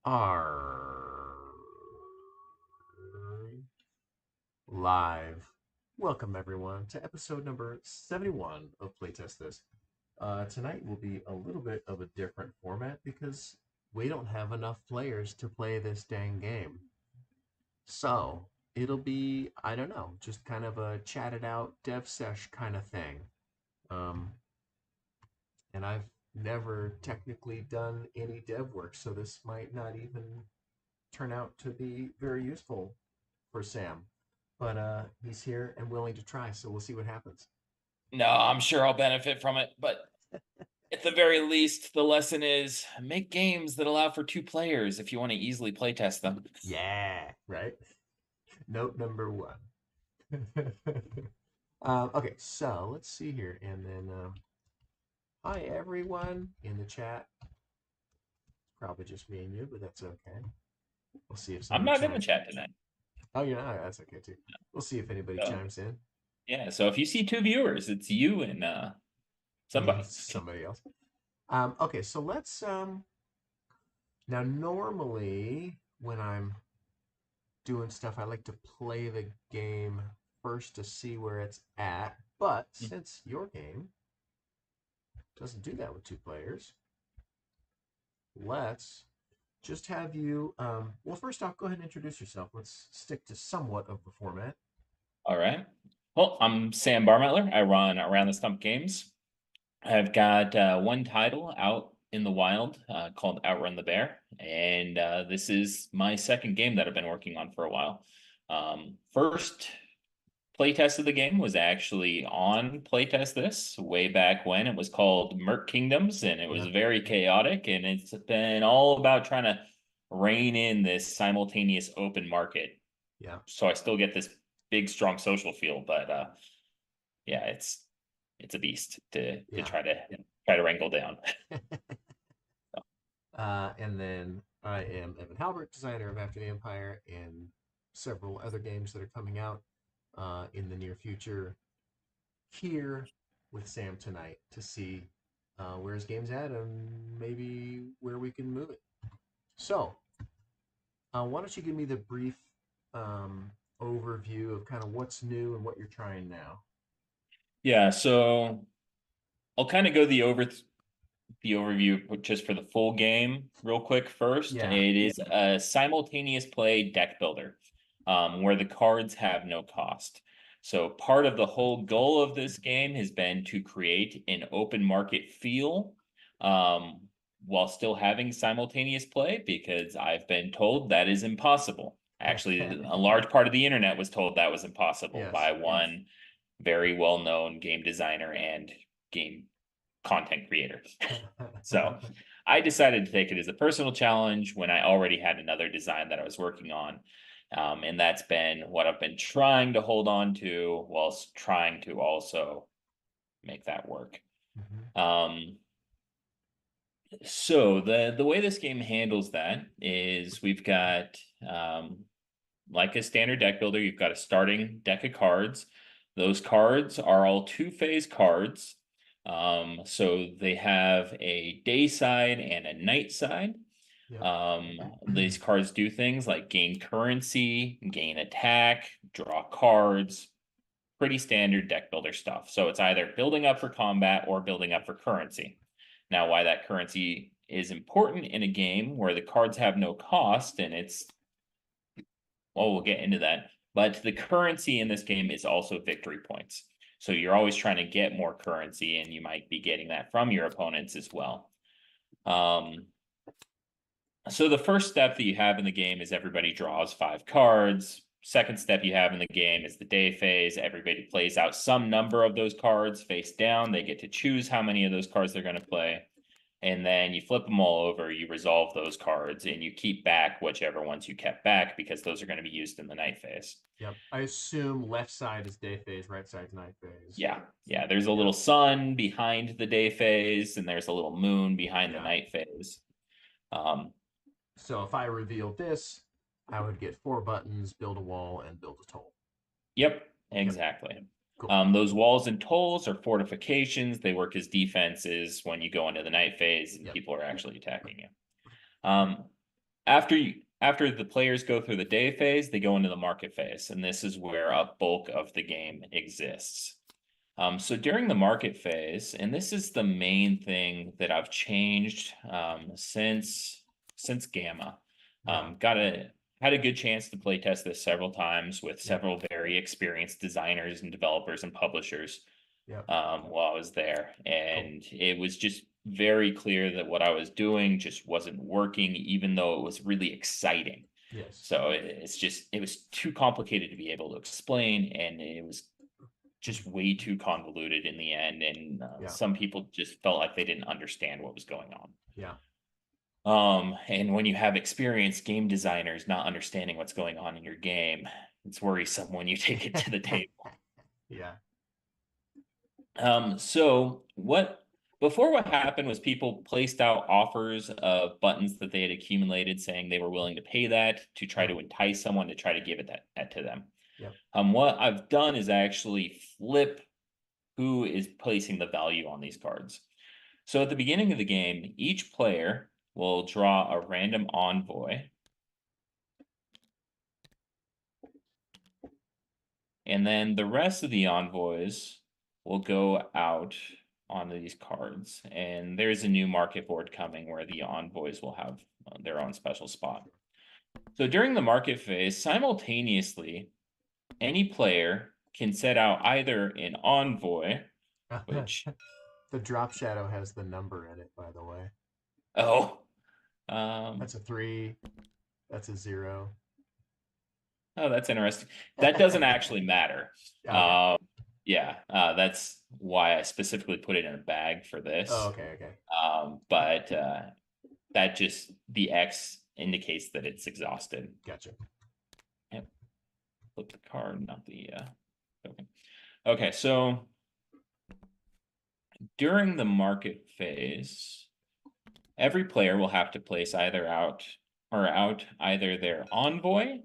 are live. Welcome, everyone, to episode number 71 of Playtest This. Tonight will be a little bit of a different format because we don't have enough players to play this dang game. So it'll be, I don't know, just kind of a chatted out dev sesh kind of thing. Um, and I've never technically done any dev work, so this might not even turn out to be very useful for Sam. But he's here and willing to try, so we'll see what happens. No, I'm sure I'll benefit from it, but at the very least, the lesson is make games that allow for two players if you want to easily playtest them. Yeah, right? Note number one. Okay, so let's see here. And then, hi everyone in the chat. Probably just me and you, but that's okay. We'll see if I'm somebody not in the chimes. chat tonight. Oh, you're not? That's okay too. We'll see if anybody So, chimes in. yeah, so if you see two viewers, it's you and somebody. Somebody else. Okay, so let's now normally when I'm doing stuff, I like to play the game first to see where it's at. But since your game doesn't do that with two players, let's just have you. Well, first off, go ahead and introduce yourself. Let's stick to somewhat of the format. All right. Well, I'm Sam Barmettler. I run Around the Stump Games. I've got one title out in the wild called Outrun the Bear, and this is my second game that I've been working on for a while. First playtest of the game was actually on Playtest This way back when. It was called Merc Kingdoms, and it was Yeah. very chaotic, and it's been all about trying to rein in this simultaneous open market. Yeah. So I still get this big, strong social feel, but yeah, it's a beast to Yeah. try to wrangle down. And then I am Evan Halbert, designer of After the Empire and several other games that are coming out in the near future. Here with Sam tonight to see where his game's at and maybe where we can move it. So, why don't you give me the brief overview of kind of what's new and what you're trying now? Yeah, so I'll kind of go the overview just for the full game real quick first. Yeah. It is a simultaneous play deck builder where the cards have no cost. So part of the whole goal of this game has been to create an open market feel um, while still having simultaneous play, because I've been told that is impossible. Actually, a large part of the internet was told that was impossible Yes. by one very well-known game designer and game content creator. So I decided to take it as a personal challenge when I already had another design that I was working on. And that's been what I've been trying to hold on to whilst trying to also make that work. Mhm. So the way this game handles that is we've got like a standard deck builder, you've got a starting deck of cards. Those cards are all two-phase cards. So they have a day side and a night side. Yep. These cards do things like gain currency, gain attack, draw cards, pretty standard deck builder stuff. So it's either building up for combat or building up for currency. Now, why that currency is important in a game where the cards have no cost, and it's, well, we'll get into that, but the currency in this game is also victory points. So you're always trying to get more currency, and you might be getting that from your opponents as well. So the first step that you have in the game is everybody draws 5 cards. Second step you have in the game is the day phase. Everybody plays out some number of those cards face down. They get to choose how many of those cards they're going to play. And then you flip them all over, you resolve those cards, and you keep back whichever ones you kept back, because those are going to be used in the night phase. Yep. I assume left side is day phase, right side's night phase. Yeah. There's a Yeah. little sun behind the day phase, and there's a little moon behind the Yeah. night phase. So if I revealed this, I would get 4 buttons, build a wall, and build a toll. Yep, exactly. Cool. Those walls and tolls are fortifications. They work as defenses when you go into the night phase and Yep. people are actually attacking you. after the players go through the day phase, they go into the market phase, and this is where a bulk of the game exists. So during the market phase, and this is the main thing that I've changed since Gamma. Had a good chance to play test this several times with several very experienced designers and developers and publishers while I was there. And it was just very clear that what I was doing just wasn't working, even though it was really exciting. Yes. So it was too complicated to be able to explain, and it was just way too convoluted in the end. And some people just felt like they didn't understand what was going on. Yeah. And when you have experienced game designers not understanding what's going on in your game, it's worrisome when you take it to the table. Yeah. So what happened was people placed out offers of buttons that they had accumulated, saying they were willing to pay that to try to entice someone to try to give it that to them. Yep. What I've done is actually flip who is placing the value on these cards. So at the beginning of the game, each player will draw a random envoy. And then the rest of the envoys will go out on these cards. And there's a new market board coming where the envoys will have their own special spot. So during the market phase, simultaneously, any player can set out either an envoy, which the drop shadow has the number in it, by the way. That's a 3. That's a 0. Oh, that's interesting. That doesn't actually matter. Okay. That's why I specifically put it in a bag for this. Oh, okay. But that just, the X indicates that it's exhausted. Gotcha. Yep. Flip the card, not the token. Okay, so during the market phase, every player will have to place either out either their envoy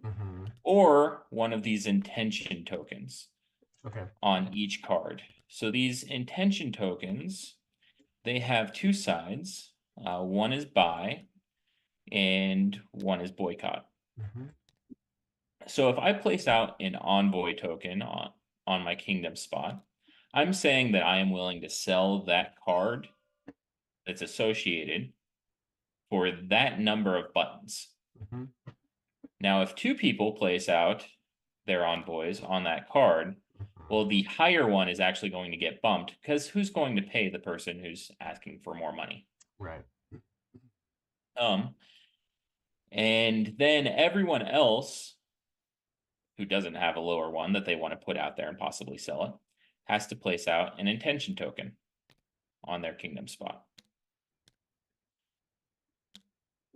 or one of these intention tokens on each card. So these intention tokens, they have two sides. One is buy and one is boycott. So if I place out an envoy token on my kingdom spot, I'm saying that I am willing to sell that card that's associated for that number of buttons. Now, if two people place out their envoys on that card, well, the higher one is actually going to get bumped, because who's going to pay the person who's asking for more money? Right. And then everyone else who doesn't have a lower one that they want to put out there and possibly sell it has to place out an intention token on their kingdom spot.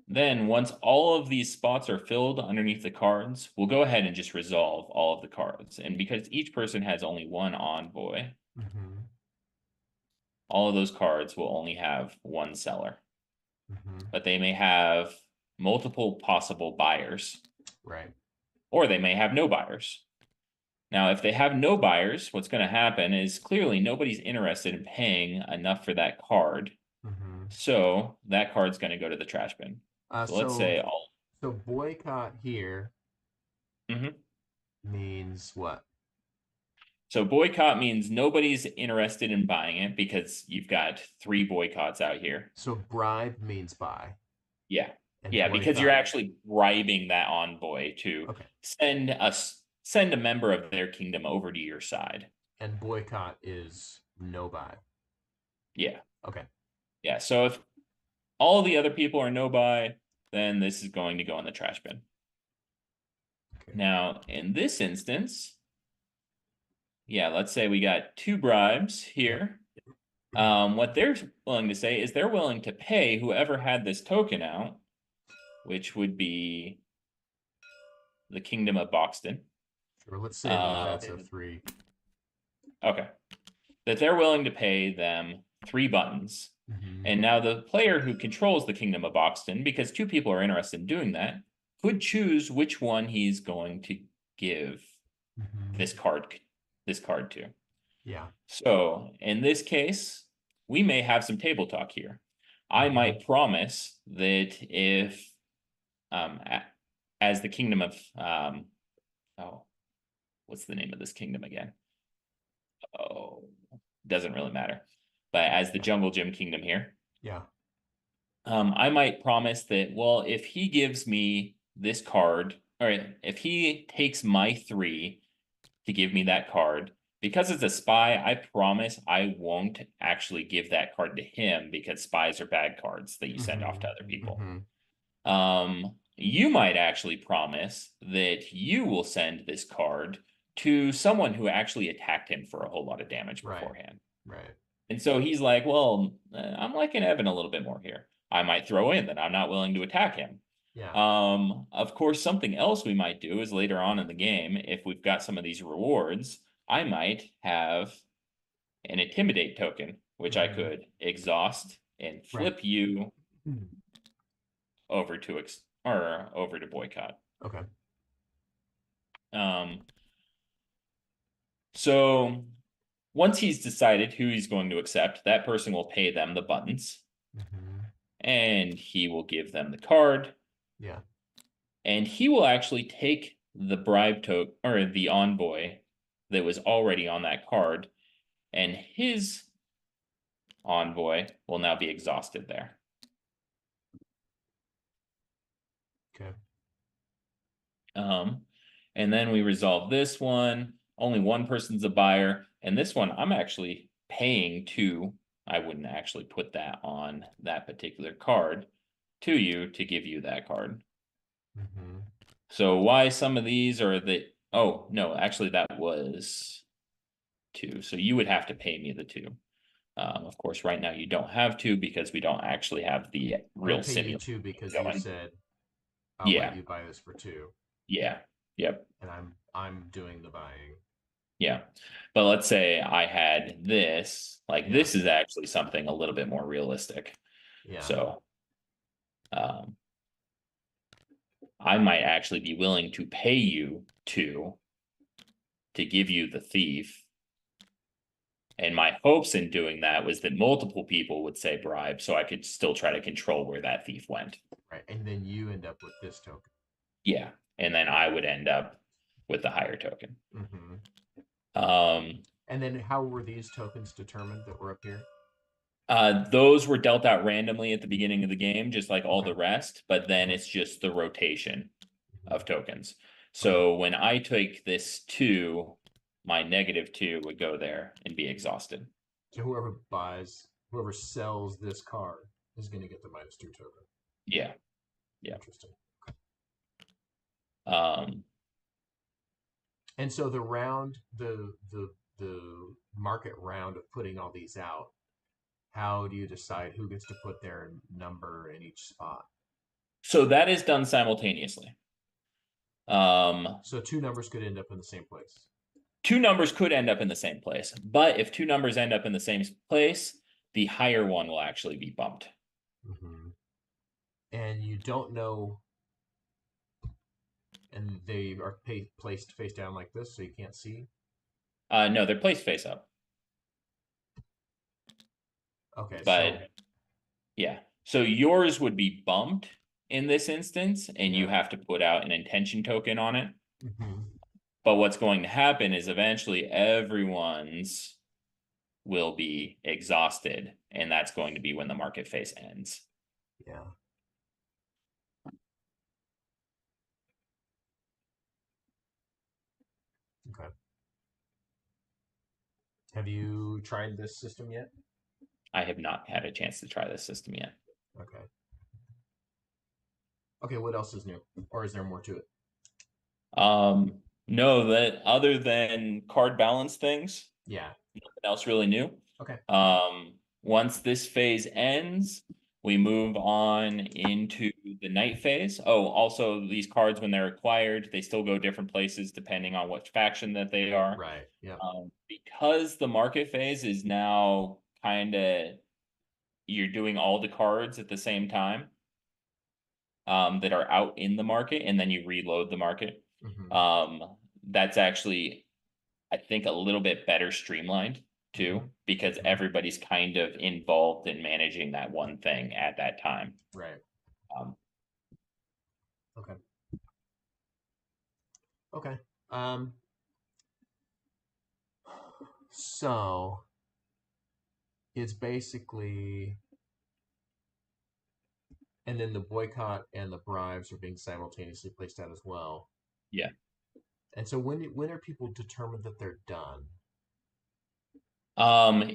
Then once all of these spots are filled underneath the cards, we'll go ahead and just resolve all of the cards. And because each person has only one envoy, all of those cards will only have one seller. But they may have multiple possible buyers. Right. Or they may have no buyers. Now, if they have no buyers, what's going to happen is clearly nobody's interested in paying enough for that card. So that card's going to go to the trash bin. So let's say all. So boycott here means what? So boycott means nobody's interested in buying it because you've got 3 boycotts out here. So bribe means buy. Yeah. Yeah, because you're actually bribing that envoy to send a member of their kingdom over to your side. And boycott is no buy. Yeah. Okay. Yeah, so if all the other people are no buy, then this is going to go in the trash bin. Now, in this instance, yeah, let's say we got 2 bribes here. What they're willing to say is they're willing to pay whoever had this token out, which would be the Kingdom of Boxton. Sure, let's say that's a 3. Okay. That they're willing to pay them 3 buttons. And now the player who controls the Kingdom of Boxton, because 2 people are interested in doing that, could choose which one he's going to give this card to. Yeah. So in this case, we may have some table talk here. I might promise that if as the kingdom of oh, what's the name of this kingdom again? Oh, doesn't really matter. But as the Jungle Gym kingdom here, Yeah. I might promise that, well, if he gives me this card, or if he takes my 3 to give me that card, because it's a spy, I promise I won't actually give that card to him because spies are bad cards that you send off to other people. You might actually promise that you will send this card to someone who actually attacked him for a whole lot of damage Right. beforehand. Right. And so he's like, well, I'm liking Evan a little bit more here. I might throw in that I'm not willing to attack him. Yeah. Of course, something else we might do is later on in the game, if we've got some of these rewards, I might have an intimidate token, which I could exhaust and Right. flip you over to over to boycott. Okay. So once he's decided who he's going to accept, that person will pay them the buttons, and he will give them the card. Yeah. And he will actually take the bribe token or the envoy that was already on that card, and his envoy will now be exhausted there. Okay. And then we resolve this one. Only one person's a buyer, and this one I'm actually paying to. I wouldn't actually put that on that particular card to you to give you that card. So why some of these are that? Oh no, actually that was 2. So you would have to pay me the 2. Of course, right now you don't have to because we don't actually have the real I pay you simulation 2 because you going. said I'll Yeah. let you buy this for 2. Yeah. Yep. And I'm doing the buying. Yeah. But let's say I had this, like Yeah. this is actually something a little bit more realistic. Yeah. So I might actually be willing to pay you to give you the thief. And my hopes in doing that was that multiple people would say bribe, so I could still try to control where that thief went. Right. And then you end up with this token. Yeah. And then I would end up with the higher token. And then how were these tokens determined that were up here? Those were dealt out randomly at the beginning of the game, just like all the rest, but then it's just the rotation of tokens. So when I take this 2, my -2 would go there and be exhausted. So whoever sells this card is going to get the -2 token. Yeah. Yeah. Interesting. And so the market round of putting all these out, how do you decide who gets to put their number in each spot? So that is done simultaneously. So 2 numbers could end up in the same place. 2 numbers could end up in the same place, but if 2 numbers end up in the same place, the higher one will actually be bumped. And you don't know, and they are placed face down like this, so you can't see? No, they're placed face up. Okay, but yeah, so yours would be bumped in this instance, and you have to put out an intention token on it. But what's going to happen is eventually everyone's will be exhausted, and that's going to be when the market phase ends. Yeah. Okay. Have you tried this system yet? I have not had a chance to try this system yet. Okay. Okay, what else is new? Or is there more to it? No, that other than card balance things, yeah, nothing else really new. Okay. Once this phase ends, we move on into the night phase. Oh, also these cards, when they're acquired, they still go different places depending on which faction that they are. Right. Yeah. Because the market phase is now kind of, you're doing all the cards at the same time that are out in the market, and then you reload the market. That's actually, I think, a little bit better streamlined too, because everybody's kind of involved in managing that one thing at that time. Right. Okay. Okay. Um. So it's basically, and then the boycott and the bribes are being simultaneously placed out as well. Yeah. And so when are people determined that they're done? Um,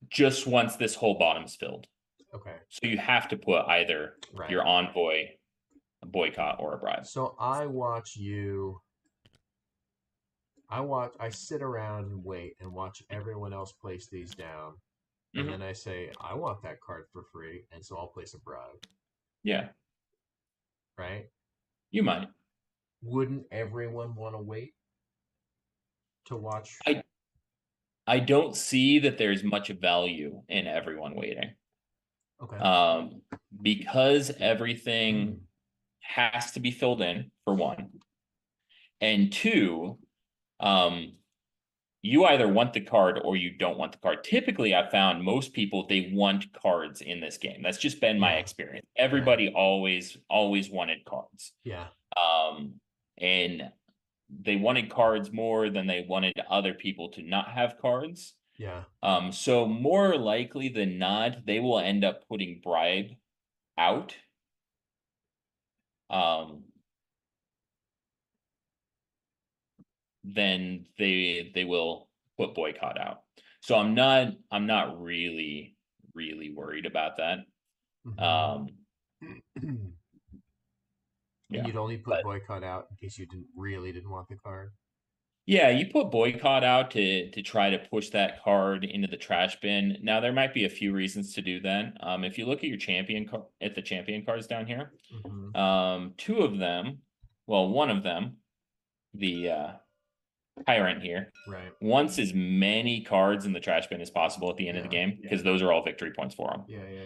just once this whole bottom's filled. Okay. So you have to put either Right. your envoy, a boycott, or a bribe. So I sit around and wait and watch everyone else place these down. And Hmm. then I say, I want that card for free, and so I'll place a bribe. Yeah, Right? you might. Wouldn't everyone want to wait to watch? I I don't see that there's much value in everyone waiting. Okay. Um, because everything has to be filled in for one, and two, um, you either want the card or you don't want the card. Typically, I've found most people they want cards in this game. That's just been my Yeah. experience. Yeah. Everybody always wanted cards. Yeah. Um, and they wanted cards more than they wanted other people to not have cards. Yeah. So more likely than not, they will end up putting bribe out. Um, then they will put boycott out. So I'm not really worried about that. Hmm. Um, And yeah, you'd only put but boycott out in case you didn't want the card. yeah, you put boycott out to try to push that card into the trash bin. Now there might be a few reasons to do that. If you look at your at the champion cards down here, Hmm. two of them, well, one of them, the tyrant here, Right. wants as many cards in the trash bin as possible at the end of the Yeah. game because those are all victory points for him. Yeah. Yeah.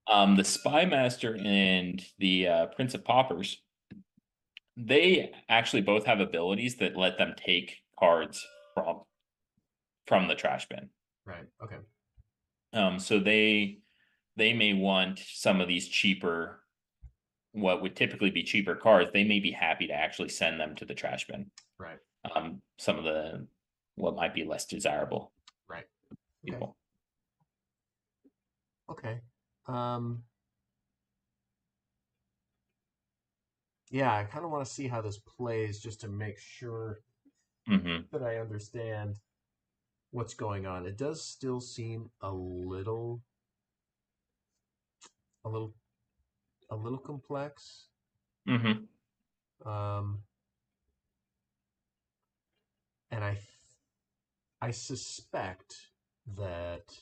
Yeah. The Spy Master and the Prince of Paupers, they actually both have abilities that let them take cards from the trash bin. Right. Okay. So they may want some of these cheaper, what would typically be cheaper cards. They may be happy to actually send them to the trash bin. Right. Some of the what might be less desirable Right. Okay. people. Okay. Um. Yeah, I kind of want to see how this plays just to make sure Hmm. that I understand what's going on. It does still seem a little, a little complex. Hmm. Um, and I suspect that,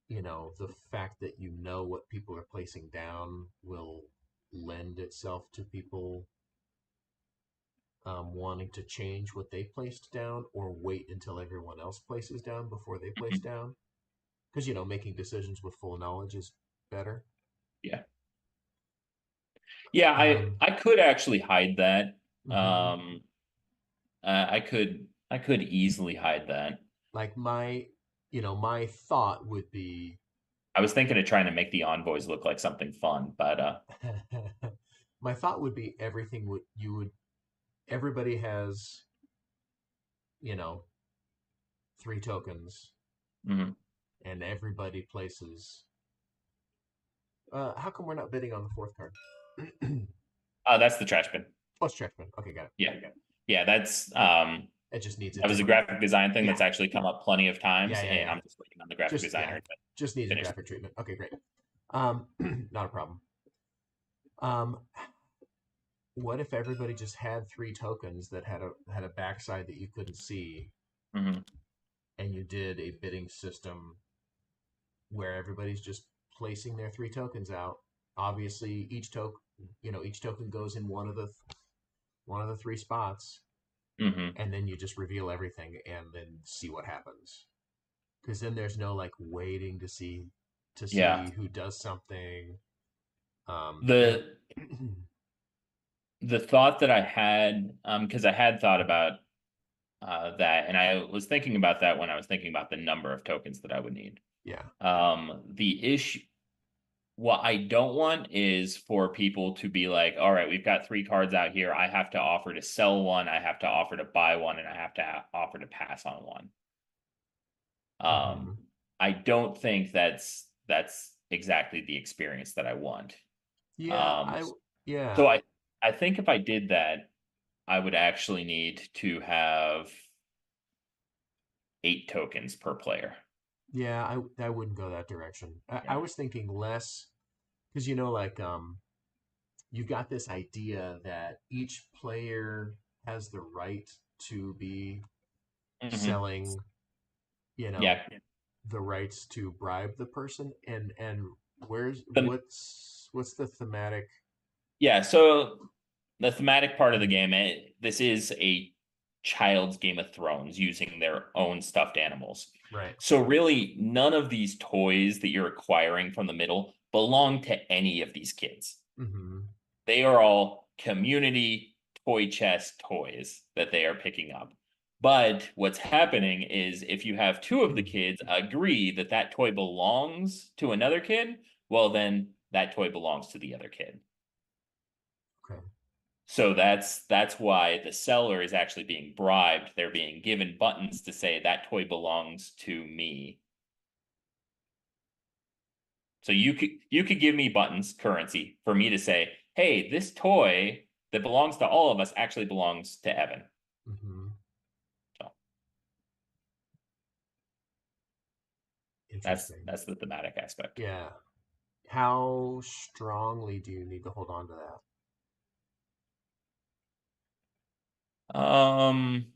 the fact that you know what people are placing down will lend itself to people wanting to change what they placed down or wait until everyone else places down before they place down. Because, making decisions with full knowledge is better. Yeah. Yeah, Um, I could actually hide that. mhm. Um, I could easily hide that. Like my thought would be, I was thinking of trying to make the envoys look like something fun, but my thought would be everybody has, you know, three tokens mhm. and everybody places. How come we're not bidding on the fourth card? That's the trash bin. Oh, it's Checkman. Okay, got it. Yeah, Okay, got it. yeah, It just needs a that was a different. graphic design thing Yeah, that's actually come up plenty of yeah, times, yeah, and yeah. I'm just waiting on the graphic Yeah, designer to just needs a finish. graphic treatment. Okay, great. Not a problem. Um, what if everybody just had three tokens that had a backside that you couldn't see, Hmm. and you did a bidding system where everybody's just placing their three tokens out. Obviously, each token goes in one of the three spots, Hmm. and then you just reveal everything and then see what happens. Because then there's no like waiting to see Yeah. who does something. And The the thought that I had, because I had thought about that, and I was thinking about that when I was thinking about the number of tokens that I would need. yeah, The issue what I don't want is for people to be like, all right, we've got 3 cards out here. I have to offer to sell one, I have to offer to buy one, and I have to offer to pass on one. Um, Hmm. I don't think that's exactly the experience that I want. Yeah, Um, yeah, so I think if I did that, I would actually need to have 8 tokens per player. yeah. I wouldn't go that direction. I Yeah. was thinking less because like you've got this idea that each player has the right to be Hmm. selling, you know, Yeah. the rights to bribe the person, and where's The, what's the thematic? yeah. So the thematic part of the game, this is a child's Game of Thrones using their own stuffed animals. Right. So really, none of these toys that you're acquiring from the middle belong to any of these kids. Hmm. They are all community toy chest toys that they are picking up. But what's happening is if you have 2 of the kids agree that that toy belongs to another kid, well, then that toy belongs to the other kid. Okay. So that's why the seller is actually being bribed. They're being given buttons to say that toy belongs to me. So you could give me buttons, currency, for me to say, hey, this toy that belongs to all of us actually belongs to Evan. Hmm. So that's Interesting. that's the thematic aspect. Yeah. How strongly do you need to hold on to that? Um,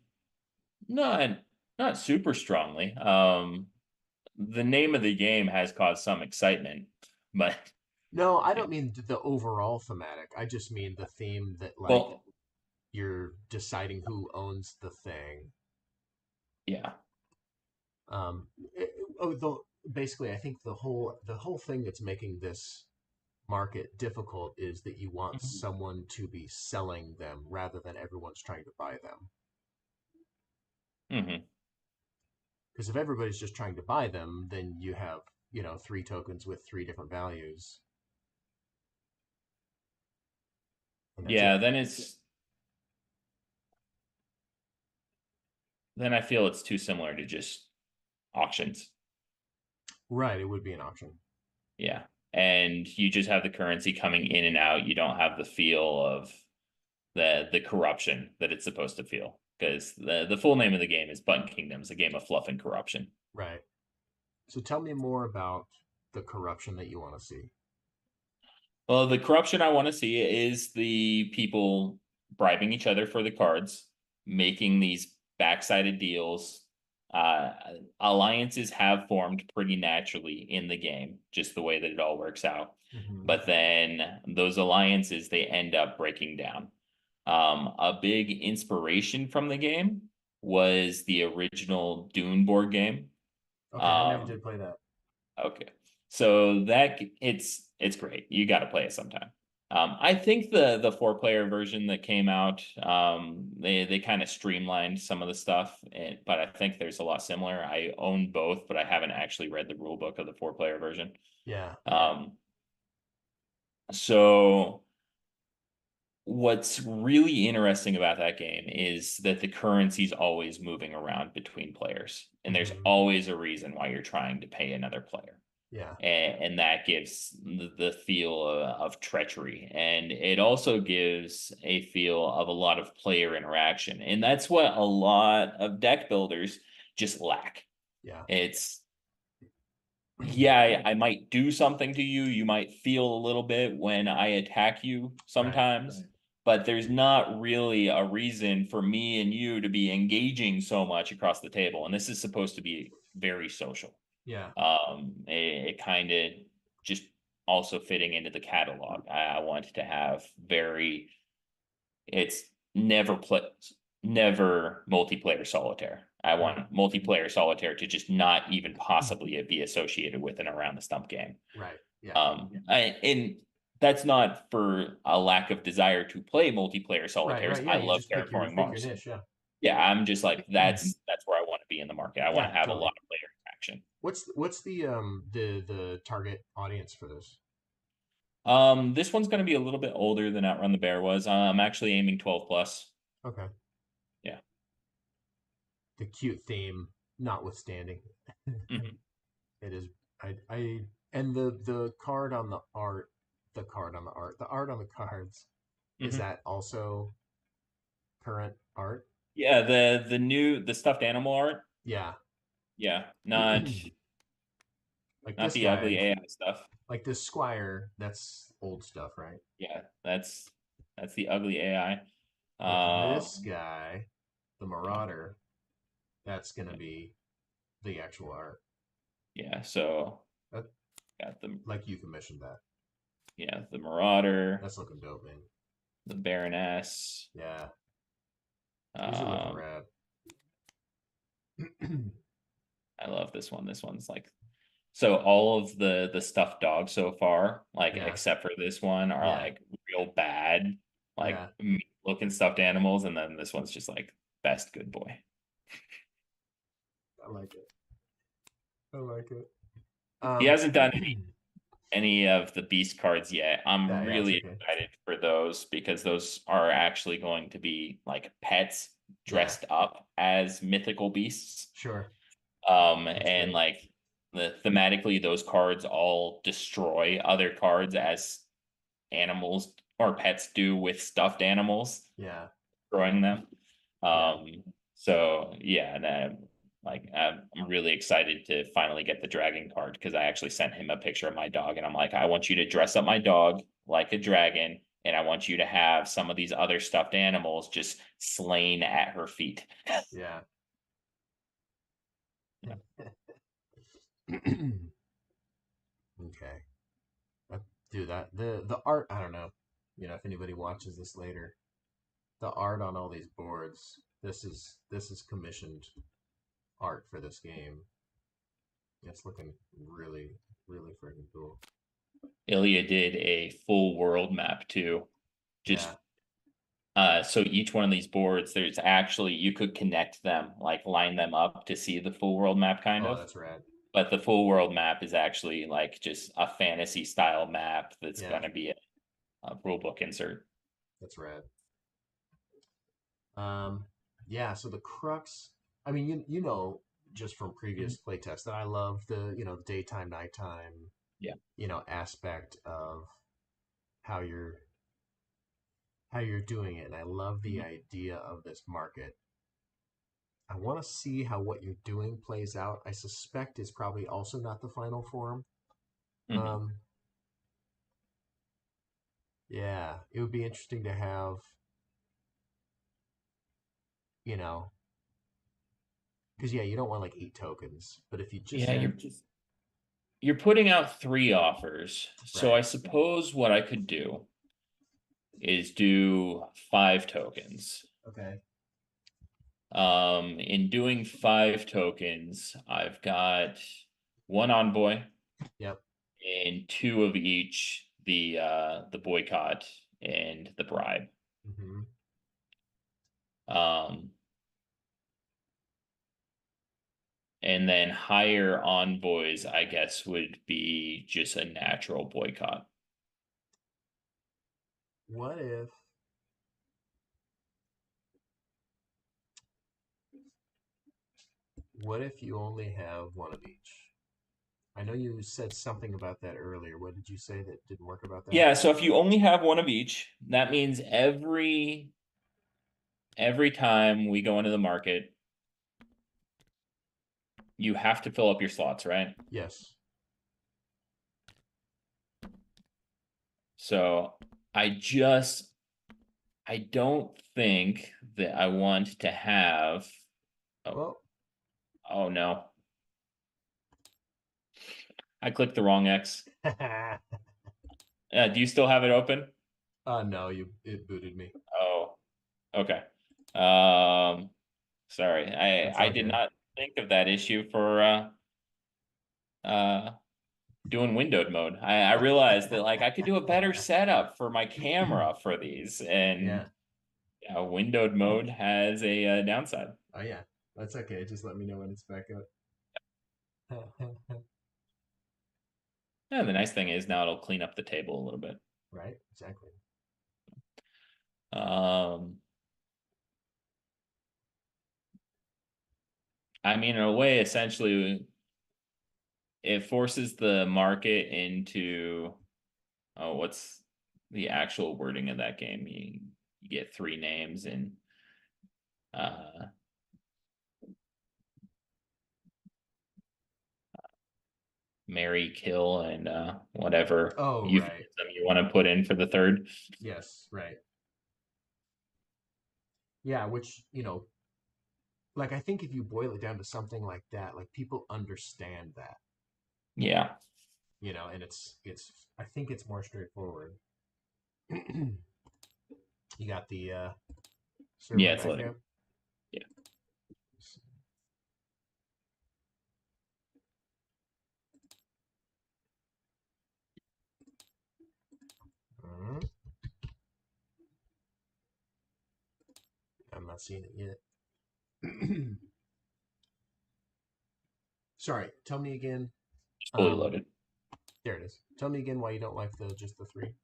not not super strongly. The name of the game has caused some excitement, but No, I don't mean the overall thematic. I just mean the theme that like well, you're deciding who owns the thing. yeah. Um, oh, basically, I think the whole thing that's making this market difficult is that you want Mhm. someone to be selling them rather than everyone's trying to buy them. Hmm. Because if everybody's just trying to buy them, then you have, 3 tokens with 3 different values, and that's Yeah, it. then I feel it's too similar to just auctions. Right, it would be an option. Yeah. And you just have the currency coming in and out. You don't have the feel of the corruption that it's supposed to feel. Because the full name of the game is Button Kingdoms, a game of fluff and corruption. Right. So tell me more about the corruption that you want to see. Well, the corruption I want to see is the people bribing each other for the cards, making these backsided deals. Uh, Alliances have formed pretty naturally in the game, just the way that it all works out. Hmm. But then those alliances, they end up breaking down. A big inspiration from the game was the original Dune board game. Okay, I never Um, did play that. Okay. So it's great. You got to play it sometime. I think the 4 player version that came out, they kind of streamlined some of the stuff, but I think there's a lot similar. I own both, but I haven't actually read the rule book of the 4 player version. Yeah. So what's really interesting about that game is that the currency's always moving around between players, and there's Hmm. always a reason why you're trying to pay another player. Yeah. And that gives the feel of treachery, and it also gives a feel of a lot of player interaction, and that's what a lot of deck builders just lack. Yeah. It's yeah, I might do something to you, you might feel a little bit when I attack you Right. sometimes, but there's not really a reason for me and you to be engaging so much across the table, and this is supposed to be very social. Yeah. It kind of just also fitting into the catalog. I wanted to have very, it's never play, never multiplayer solitaire. I Right. want multiplayer solitaire to just not even possibly be associated with an around the stump game. Right. Yeah. And that's not for a lack of desire to play multiplayer Right. solitaires. Right. Yeah. I You love just terraforming pick your Mars. niche. Yeah. Yeah, I'm just like that's where I want to be in the market. I want Yeah. to have a Totally. lot of player interaction. What's the target audience for this? This one's going to be a little bit older than Outrun the Bear was. I'm actually aiming 12 plus. Okay. Yeah. The cute theme notwithstanding. Hmm. It is. I and the card on the art, the art on the cards. Is Hmm. that also current art? Yeah, the stuffed animal art. Yeah. Yeah, Like not this the ugly guy, AI stuff. like this squire. That's old stuff, right? Yeah, that's the ugly AI. But this Um, guy, the yeah, marauder, that's gonna be the actual art. yeah. So That, got the like you commissioned that. the Marauder, That's looking dope, man. the Baroness. Yeah, these are looking Um, rad. I love this one. This one's like so all of the stuffed dogs so far, like Yeah, except for this one, are yeah, like real bad, like yeah. looking stuffed animals, and then this one's just like best good boy. I like it. I like it. He Um, hasn't done any of the beast cards yet. I'm yeah, it's really okay. excited for those because those are actually going to be like pets Yeah, dressed up as mythical beasts. sure. That's And great. like thematically, those cards all destroy other cards as animals or pets do with stuffed animals, Yeah, destroying them. yeah, Um, so yeah, and like I'm really excited to finally get the dragon card because I actually sent him a picture of my dog and I'm like, I want you to dress up my dog like a dragon, and I want you to have some of these other stuffed animals just slain at her feet. yeah. Okay. Uh, Dude, that the art. I don't know. If anybody watches this later, the art on all these boards. This is commissioned art for this game. It's looking really, really freaking cool. Ilya did a full world map too. Yeah. Just so each one of these boards, there's actually you could connect them, like line them up to see the full world map kind Oh, of. that's rad. But the full world map is actually like just a fantasy style map that's Yeah, gonna be a rule book insert. that's rad. Um, yeah. So the crux. I mean, just from Mhm. previous playtests that I love the daytime, nighttime, Yeah. aspect of how you're how you're doing it, and I love the Mhm. idea of this market. I want to see how what you're doing plays out. I suspect it's probably also not the final form. Mhm. Um, yeah, it would be interesting to have, you know, because yeah, you don't want like 8 tokens, but if you just Yeah, had you're putting out three offers. So I right, suppose what I could do is do 5 tokens. okay, In doing 5 tokens, I've got one envoy yep, and two of each, the boycott and the bribe. hmm Um, and then higher envoys, I guess, would be just a natural boycott. What if you only have one of each? I know you said something about that earlier. What did you say that didn't work about that? Yeah, so if you only have one of each, that means every time we go into the market, you have to fill up your slots, right? Yes. So I don't think that I want to have. Oh, Well, oh no. I clicked the wrong X. Do you still have it open? no, it booted me. Oh, okay. Um, sorry. That's I did okay. not think of that issue for uh doing windowed mode. I realized that like I could do a better setup for my camera for these, Yeah. and yeah, windowed mode has a downside. Oh yeah. That's okay. Just let me know when it's back up. Yeah, the nice thing is now it'll clean up the table a little bit. Right, exactly. I mean, in a way, essentially, it forces the market into, oh, what's the actual wording of that game? You get three names and marry, kill, and whatever Oh, right. euphemism you want to put in for the third. Yes, right. Yeah, which, like I think if you boil it down to something like that, like people understand that, Yeah. and it's I think it's more straightforward. You got the server Yeah, it's back loading. up. Yeah. Mhm. I'm not seeing it yet. Sorry, tell me again. It's fully Um, loaded. there it is. Tell me again why you don't like the just the three.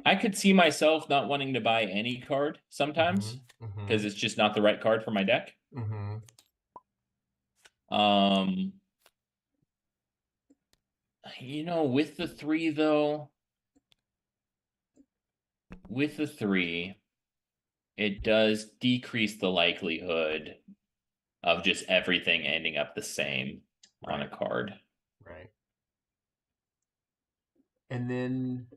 I could see myself not wanting to buy any card Mm-hmm. sometimes Mm-hmm. because it's just not the right card for my deck. Mm-hmm. Um, with the three though, with the three, it does decrease the likelihood of just everything ending up the same on a Right. card. Right. And then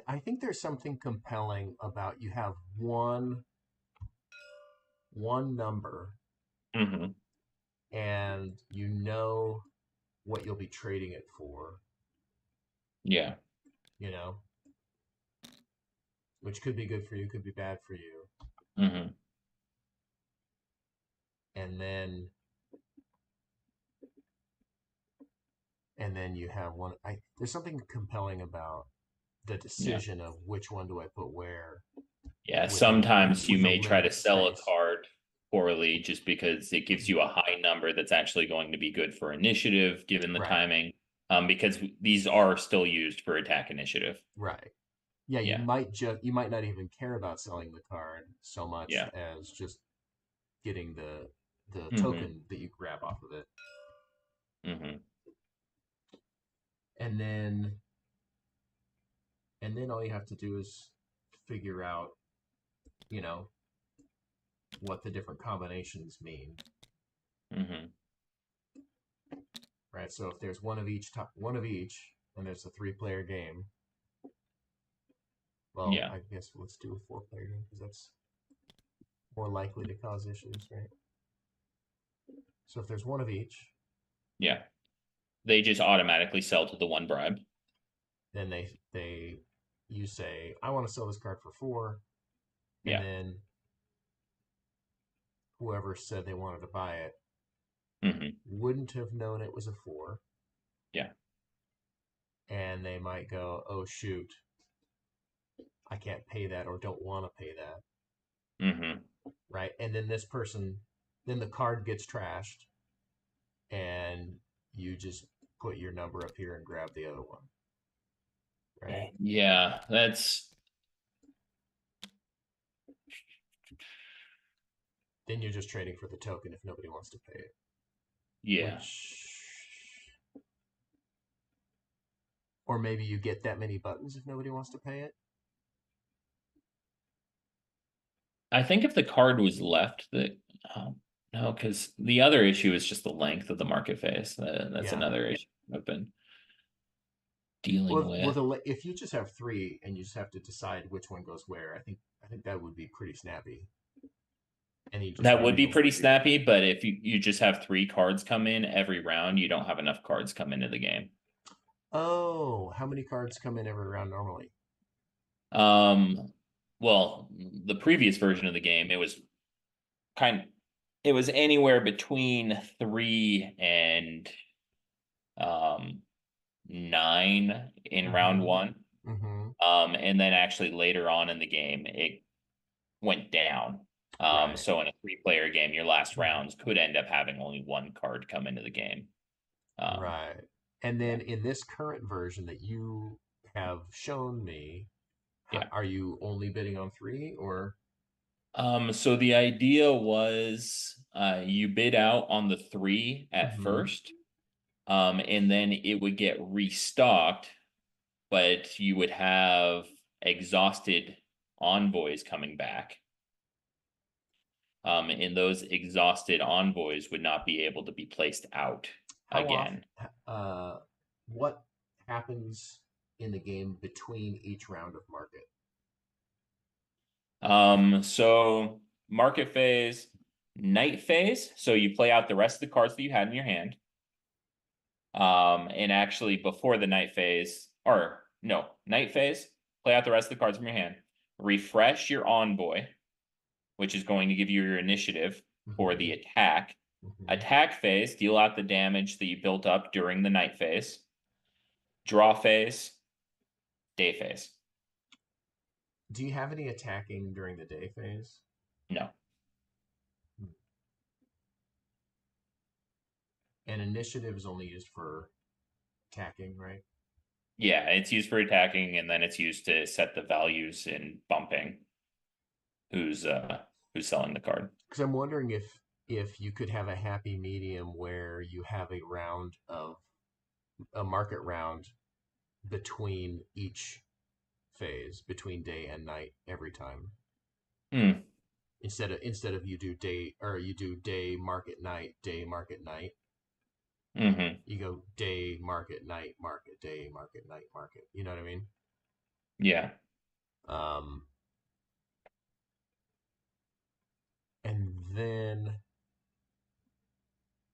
I think there's something compelling about you have one number Mm-hmm. and you know what you'll be trading it for, Yeah. you know, which could be good for you, could be bad for you. Mm-hmm. And then you have one there's something compelling about the Yeah. decision of which one do I put where Yeah. with a Sometimes you with a may try to limited sell a space. card poorly just because it gives you a high number that's actually going to be good for initiative given the Right. timing. Because these are still used for attack initiative. Right. Yeah, Yeah. you might not even care about selling the card so much Yeah. as just getting the Mm-hmm. token that you grab off of it. Mm-hmm. And then all you have to do is figure out, you know, what the different combinations mean, Mm-hmm. right? So if there's one of each, and there's a three-player game, well, Yeah. I guess let's do a four-player game because that's more likely to cause issues, right? So if there's one of each, Yeah. They just automatically sell to the one bribe. then you say I want to sell this card for four, and Yeah. then whoever said they wanted to buy it Mm-hmm. wouldn't have known it was a four, Yeah. and they might go, "Oh shoot, I can't pay that or don't want to pay that," Mm-hmm. right? And then then the card gets trashed, and you just put your number up here and grab the other one, right? Yeah. That's Then you're just trading for the token if nobody wants to pay it, yeah. which, or maybe you get that many buttons if nobody wants to pay it. I think if the card was left, that no, because the other issue is just the length of the market phase. That's Yeah. another issue I've been dealing with. If you just have three and you just have to decide which one goes where, I think that would be pretty snappy. And you just That would be real. pretty snappy, but if you just have three cards come in every round, you don't have enough cards come into the game. Oh, how many cards come in every round normally? Um, well, the previous version of the game, kind it was anywhere between 3 and um 9 in round Mm-hmm. one. Mm-hmm. And then actually later on in the game, it went down. Right. So in a 3-player game, your last rounds could end up having only one card come into the game. Right. And Yeah, then in this current version that you have shown me, yeah. are you only bidding on three or? So the idea was you bid out on the 3 at Hmm. first, and then it would get restocked, but you would have exhausted envoys coming back. And those exhausted envoys would not be able to be placed out How often? again. What happens in the game between each round of market? So market phase, night phase. So you play out the rest of the cards that you had in your hand. And actually before the night phase, or no, night phase, play out the rest of the cards from your hand. Refresh your envoy, which is going to give you your initiative for Hmm. the attack. Hmm. Attack phase, deal out the damage that you built up during the night phase. Draw phase, day phase. Do you have any attacking during the day phase? No. And initiative is only used for attacking, right? Yeah, it's used for attacking, and then it's used to set the values in bumping who's selling the card. Because I'm wondering if you could have a happy medium where you have a market round between each phase, between day and night every time. Hmm. Instead of you do day or you do day market night, Mm-hmm. you go day market night market day market night market. You know what I mean? Yeah. Um, and then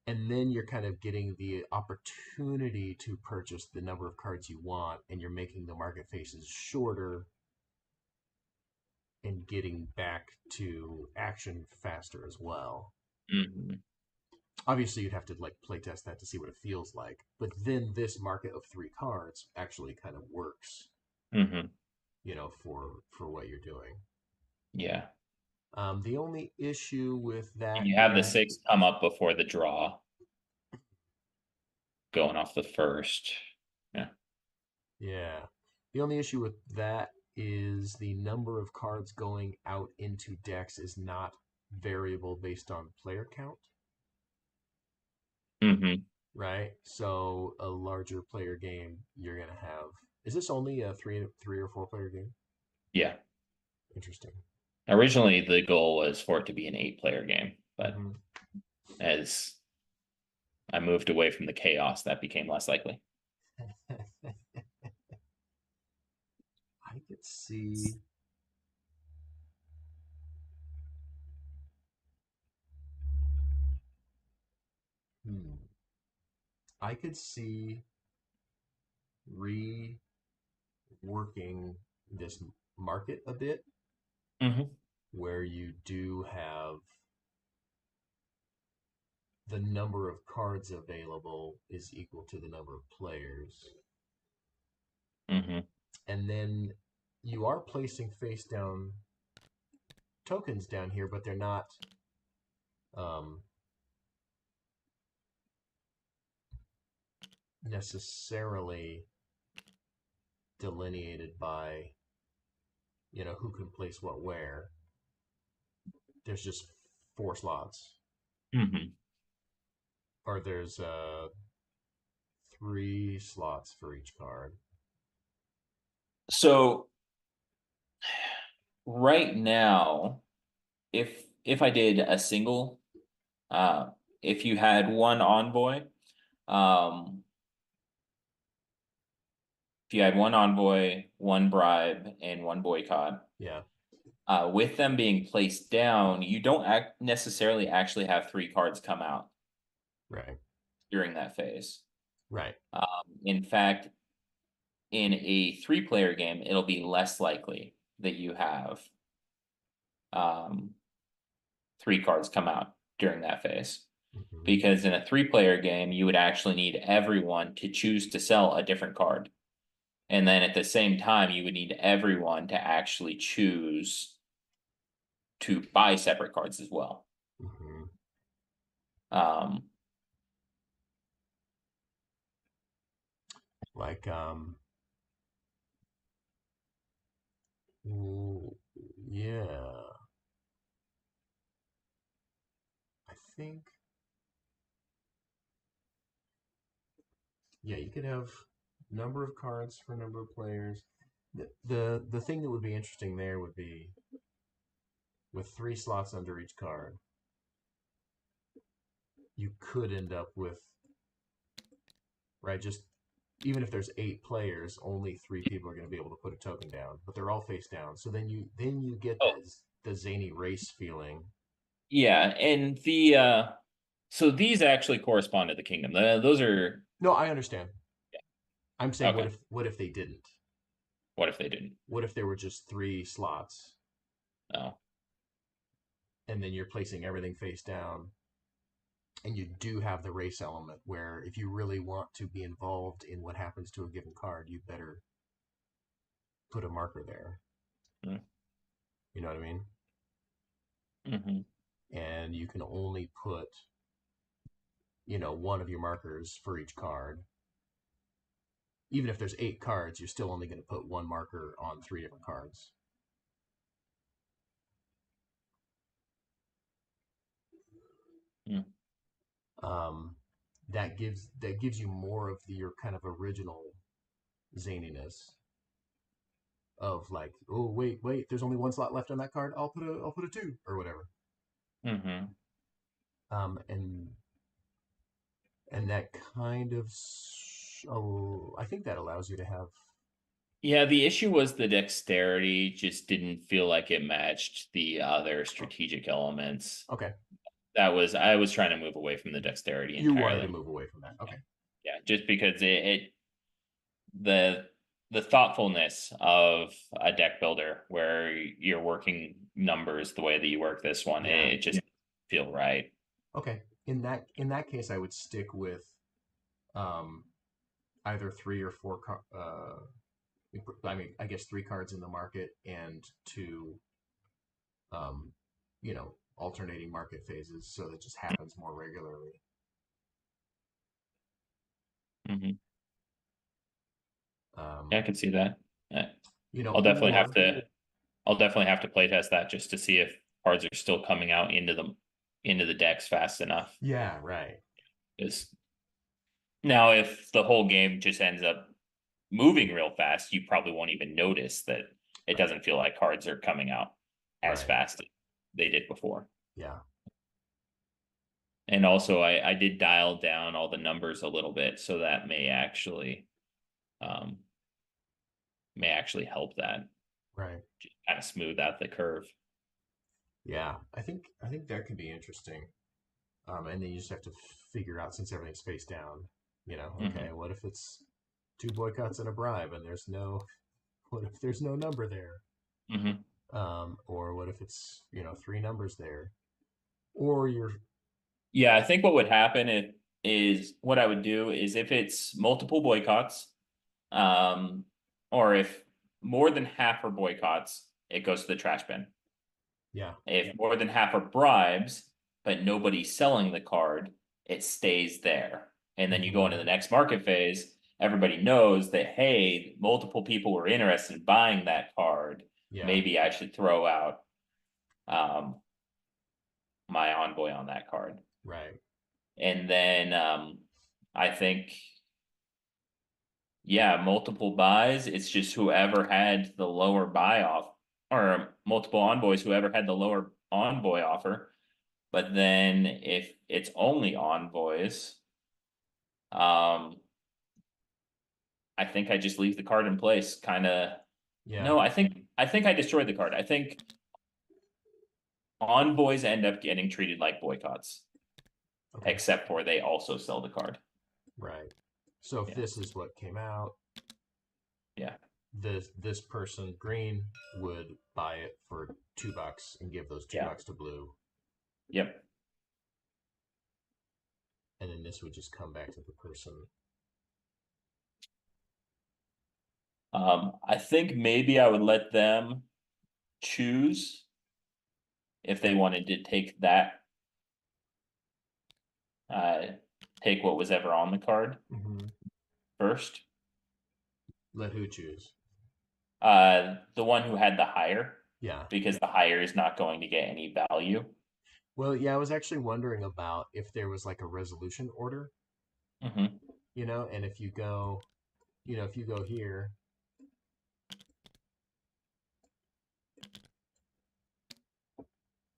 and then you're kind of getting the opportunity to purchase the number of cards you want, and you're making the market faces shorter and getting back to action faster as well. Mm-hmm. Obviously, you'd have to like playtest that to see what it feels like, but then this market of three cards actually kind of works, Mm-hmm. for what you're doing. Yeah. The only issue with And that you have the is, 6 come up before the draw, going off the first. Yeah. yeah, the only issue with that is the number of cards going out into decks is not variable based on player count, Mm-hmm. right? So a larger player game, you're gonna have. Is this only a three or four player game? Yeah. Interesting. Originally, the goal was for it to be an 8-player game, but Hmm. as I moved away from the chaos, that became less likely. I could see. Hmm, I could see reworking this market a bit, Mm-hmm. where you do have the number of cards available is equal to the number of players, Mm-hmm. and then you are placing face down tokens down here, but they're not um, necessarily delineated by who can place what where. There's just four slots, Mm-hmm. or there's three slots for each card. So right now, if I did a single, uh, if you had one envoy, um, if you had one envoy, one bribe, and one boycott, Yeah, with them being placed down, you don't necessarily actually have 3 cards come out right, during that phase. right. In fact, in a 3-player game, it'll be less likely that you have um, 3 cards come out during that phase. Hmm. Because in a 3-player game, you would actually need everyone to choose to sell a different card. And then at the same time, you would need everyone to actually choose to buy separate cards as well. Mm-hmm. Um, Like, yeah, I think, yeah, you could have number of cards for number of players. The thing that would be interesting there would be with 3 slots under each card, you could end up with, right, just even if there's 8 players, only 3 people are going to be able to put a token down, but they're all face down. So then you get oh, that the zany race feeling. yeah, and so these actually correspond to the kingdom. Those are No, I understand. I'm saying okay. what if they didn't? What if they didn't? What if there were just 3 slots Oh, and then you're placing everything face down and you do have the race element where if you really want to be involved in what happens to a given card, you better put a marker there. mm, You know what I mean? mm-hmm. And you can only put, one of your markers for each card. Even if there's 8 cards, you're still only going to put one marker on 3 different cards. Mm. Um, that gives you more of your kind of original zaniness of like, oh wait, there's only 1 slot left on that card. I'll put a 2 or whatever. Mm-hmm. And that kind of, oh, I think that allows you to have, Yeah, the issue was the dexterity just didn't feel like it matched the other strategic elements. okay, I was trying to move away from the dexterity you wanted to entirely. move away from that. Okay, Yeah, just because the the thoughtfulness of a deck builder where you're working numbers the way that you work this one, yeah, it just feel right. okay. In that case, I would stick with um, either 3 or 4. I mean, I guess 3 cards in the market and 2, um, alternating market phases, so that just happens more regularly. Hmm. Yeah, I Um, can see that. Uh, I'll definitely have or to I'll definitely have to play test that just to see if cards are still coming out into the decks fast enough. yeah, right, Because now if the whole game just ends up moving real fast, you probably won't even notice that it right, doesn't feel like cards are coming out as right, fast as they did before. yeah, And also I did dial down all the numbers a little bit, so that um may actually help that. right, Just kind of smooth out the curve. yeah. I think that could be interesting. And then you just have to figure out, since everything's face down, Hmm. okay, what if it's 2 boycotts and a bribe, and what if there's no number there? Hmm. Or what if it's 3 numbers there? Or you're, Yeah, I think what would happen is what I would do is if it's multiple boycotts, um, or if more than half are boycotts, it goes to the trash bin. yeah, If more than half are bribes, but nobody's selling the card, it stays there. And then you go into mm-hmm, the next market phase. Everybody knows that, hey, multiple people were interested in buying that card. yeah, Maybe I should throw out um, my envoy on that card. right, And then I think, yeah, multiple buys. It's just whoever had the lower buy off, or multiple envoys, whoever had the lower envoy offer. But then if it's only envoys, um, I think I just leave the card in place. Kind of. yeah, No, I think I destroyed the card. I think envoys end up getting treated like boycotts, okay, except for they also sell the card. right. So if Yeah, this is what came out, yeah, this person green would buy it for $2 and give those two yeah, bucks to blue, yep. and then this would just come back to the person. I think maybe I would let them choose if they wanted to take that, take what was ever on the card first. Let who choose? The one who had the higher, Yeah. because the higher is not going to get any value. Well, yeah, I was actually wondering about if there was like a resolution order, you know, and if you go, you know, if you go here,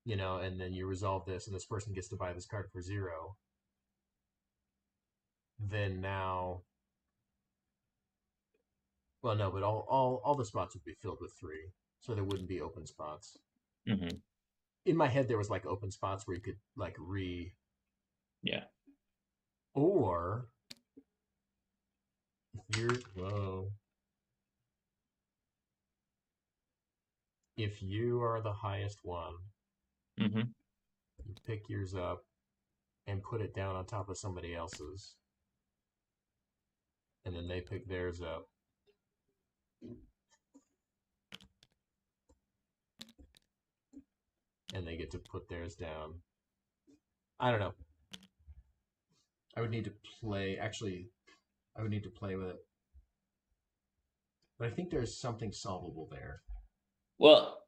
you know, and then you resolve this, and this person gets to buy this card for 0, then now, well, no, but all the spots would be filled with 3, so there wouldn't be open spots. In my head, there was like open spots where you could like Yeah. Or if if you are the highest one, you pick yours up and put it down on top of somebody else's, and then they pick theirs up. And they get to put theirs down. I don't know. I would need to play. Actually, I would need to play with it. But I think there's something solvable there. Well,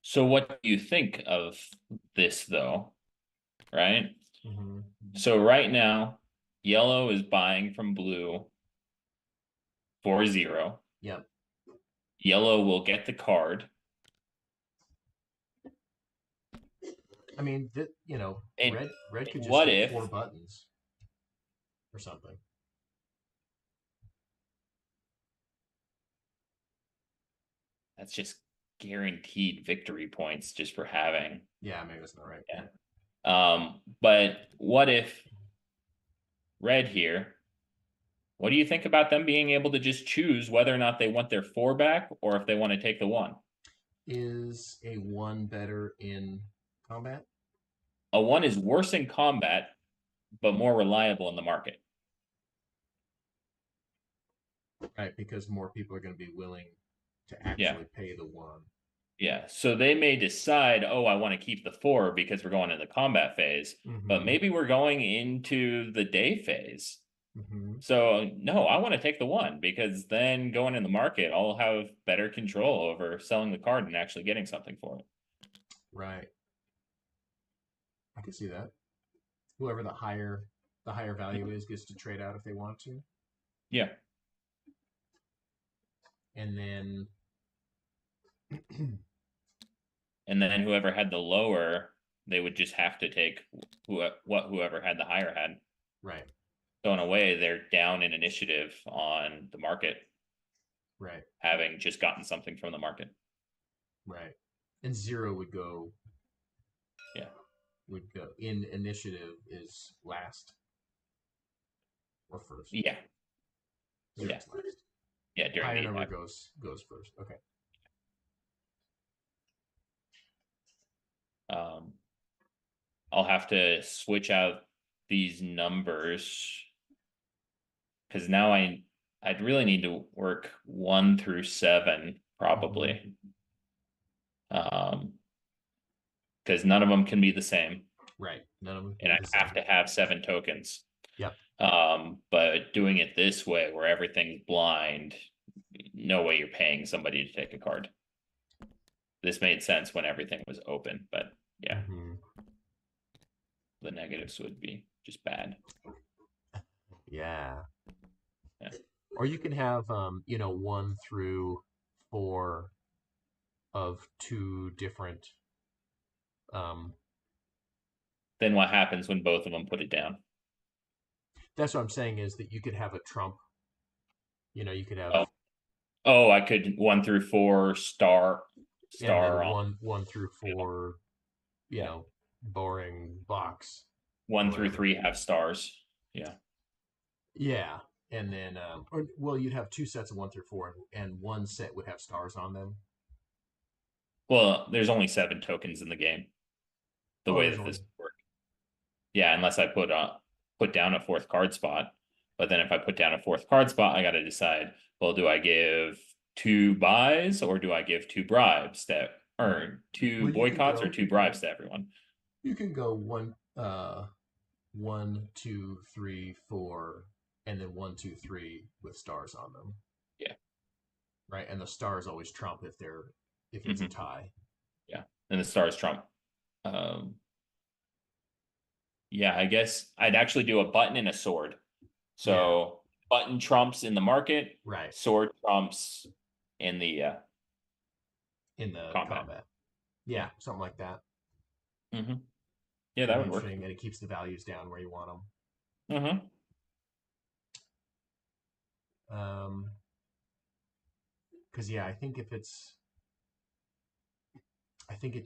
so what do you think of this, though? Right? So right now, yellow is buying from blue for 0. Yep. Yellow will get the card. I mean, you know, And red could just what get if 4 buttons or something. that's just guaranteed victory points just for having? Yeah, maybe that's not right. Yeah. But what if red here? What do you think about them being able to just choose whether or not they want their 4 back or if they want to take the 1? Is a 1 better in combat? A 1 is worse in combat, but more reliable in the market. Right, because more people are going to be willing to actually pay the 1. Yeah, so they may decide, oh, I want to keep the 4 because we're going into the combat phase, but maybe we're going into the day phase. So no, I want to take the 1 because then going in the market, I'll have better control over selling the card and actually getting something for it. Right. I can see that. Whoever the higher value is gets to trade out if they want to. Yeah. And then and then whoever had the lower, they would just have to take what whoever had the higher had. Right. So in a way, they're down in initiative on the market. Right. Having just gotten something from the market. Right. And 0 would go. Yeah. Would go in initiative is last or first. Yeah. Zero's last. Yeah. During higher the number goes first. Okay. I'll have to switch out these numbers because now I'd really need to work 1 through 7 probably. Because none of them can be the same. Right. None of them. And I have to have 7 tokens. Yep. But doing it this way where everything's blind, no way you're paying somebody to take a card. This made sense when everything was open, but yeah. The negatives would be just bad. Yeah. Or you can have you know, 1 through 4 of 2 different then what happens when both of them put it down? That's what I'm saying is that you could have a trump. You know, you could have I could 1 through 4 star on 1 through 4, you know, boring box. 1 through 3 have stars. Yeah. Yeah. And then well, you'd have 2 sets of 1 through 4 and 1 set would have stars on them. Well, there's only 7 tokens in the game. The way that this works. Yeah, unless I put down a 4th card spot. But then if I put down a 4th card spot, I got to decide, well, do I give 2 buys or do I give 2 bribes that or two Well, boycotts or two bribes to everyone. you can go one, two, three, four, and then one, two, three with stars on them. Yeah. Right, and the stars always trump if it's a Hmm. tie. Yeah. And the stars trump. Um, yeah, I guess I'd actually do a button and a sword. Yeah, So button trumps in the market, right. sword trumps in the In the combat. combat. Yeah. Yeah, something like that. Hmm. Yeah, Could that be would work. interesting, and it keeps the values down where you want Hmm. them. Because yeah, I think it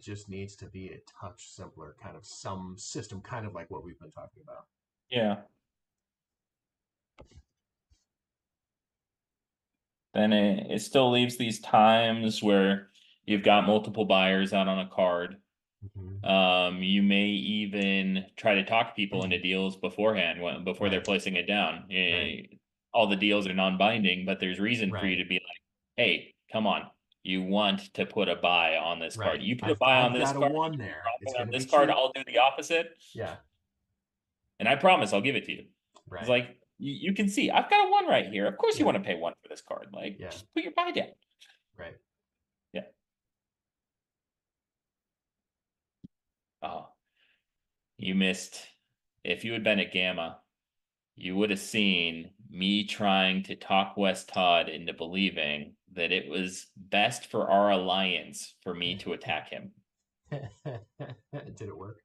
just needs to be a touch simpler, kind of some system, kind of like what we've been talking about. Yeah. Then it still leaves these times where you've got multiple buyers out on a card. Hmm. You may even try to talk people into deals beforehand before they're Right, placing it down. right, All the deals are non-binding, but there's reason for you right, to be like, hey, come on. You want to put a buy on this card. right. You put a buy on I've this got a card, one you put there. It's a profit on gonna be this card, cheap. I'll do the opposite. Yeah, And I promise I'll give it to you. It's right. like you can see I've got a one right here. Of course you Yeah, want to pay one for this card. Like, yeah, just put your buy down. right. Yeah. Oh, you missed. If you had been at Gamma, you would have seen me trying to talk West Todd into believing that it was best for our alliance for me to attack him. Did it work?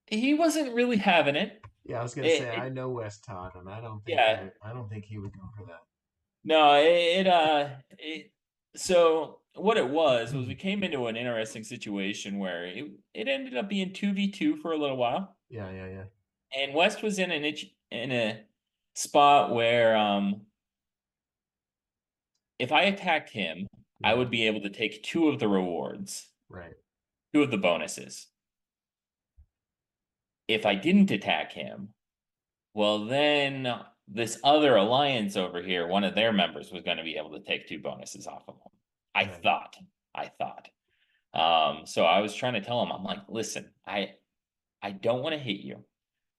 He wasn't really having it. Yeah, I was gonna It, say I it know West Todd, and yeah, I don't think he would go for that. no, so what it was we came into an interesting situation where it ended up being 2v2 for a little while. Yeah, yeah, yeah, And West was in in a spot where if I attacked him, I yeah. would be able to take two of the rewards, Right, two of the bonuses. If I didn't attack him, well, then this other alliance over here, one of their members was going to be able to take two bonuses off of him. I right. thought. I thought. So I was trying to tell him, I'm like, listen, I don't want to hit you,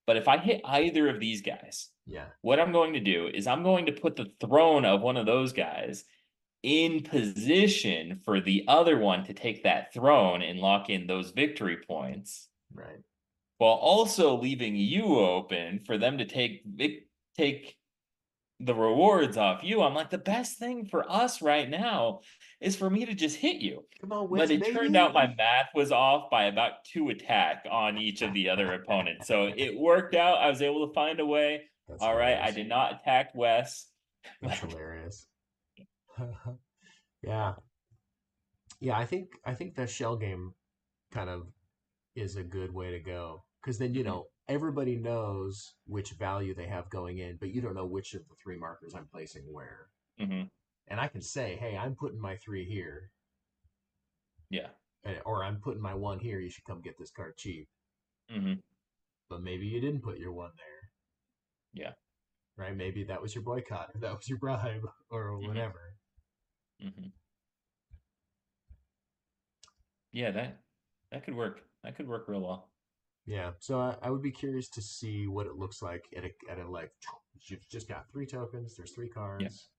but if I hit either of these guys, Yeah, what I'm going to do is I'm going to put the throne of one of those guys in position for the other one to take that throne and lock in those victory points, right. while also leaving you open for them to take the rewards off you. I'm like, the best thing for us right now is for me to just hit you. Come on, But West, it turned out baby. my math was off by about 2 attack on each of the other opponents. So it worked out. I was able to find a way. That's All right. I hilarious. did not attack Wes. That's hilarious. Yeah, yeah. I think the shell game kind of is a good way to go because then you Mhm, know everybody knows which value they have going in, but you don't know which of the three markers I'm placing where. mhm. And I can say, hey, I'm putting my three here, Yeah. or I'm putting my one here. You should come get this card cheap. Mhm. But maybe you didn't put your one there, Yeah. right? Maybe that was your boycott, or that was your bribe, or Mhm, whatever. mhm. Yeah, that could work. That could work real well. Yeah, so I would be curious to see what it looks like at a like you've just got three tokens. There's three Yeah. cards,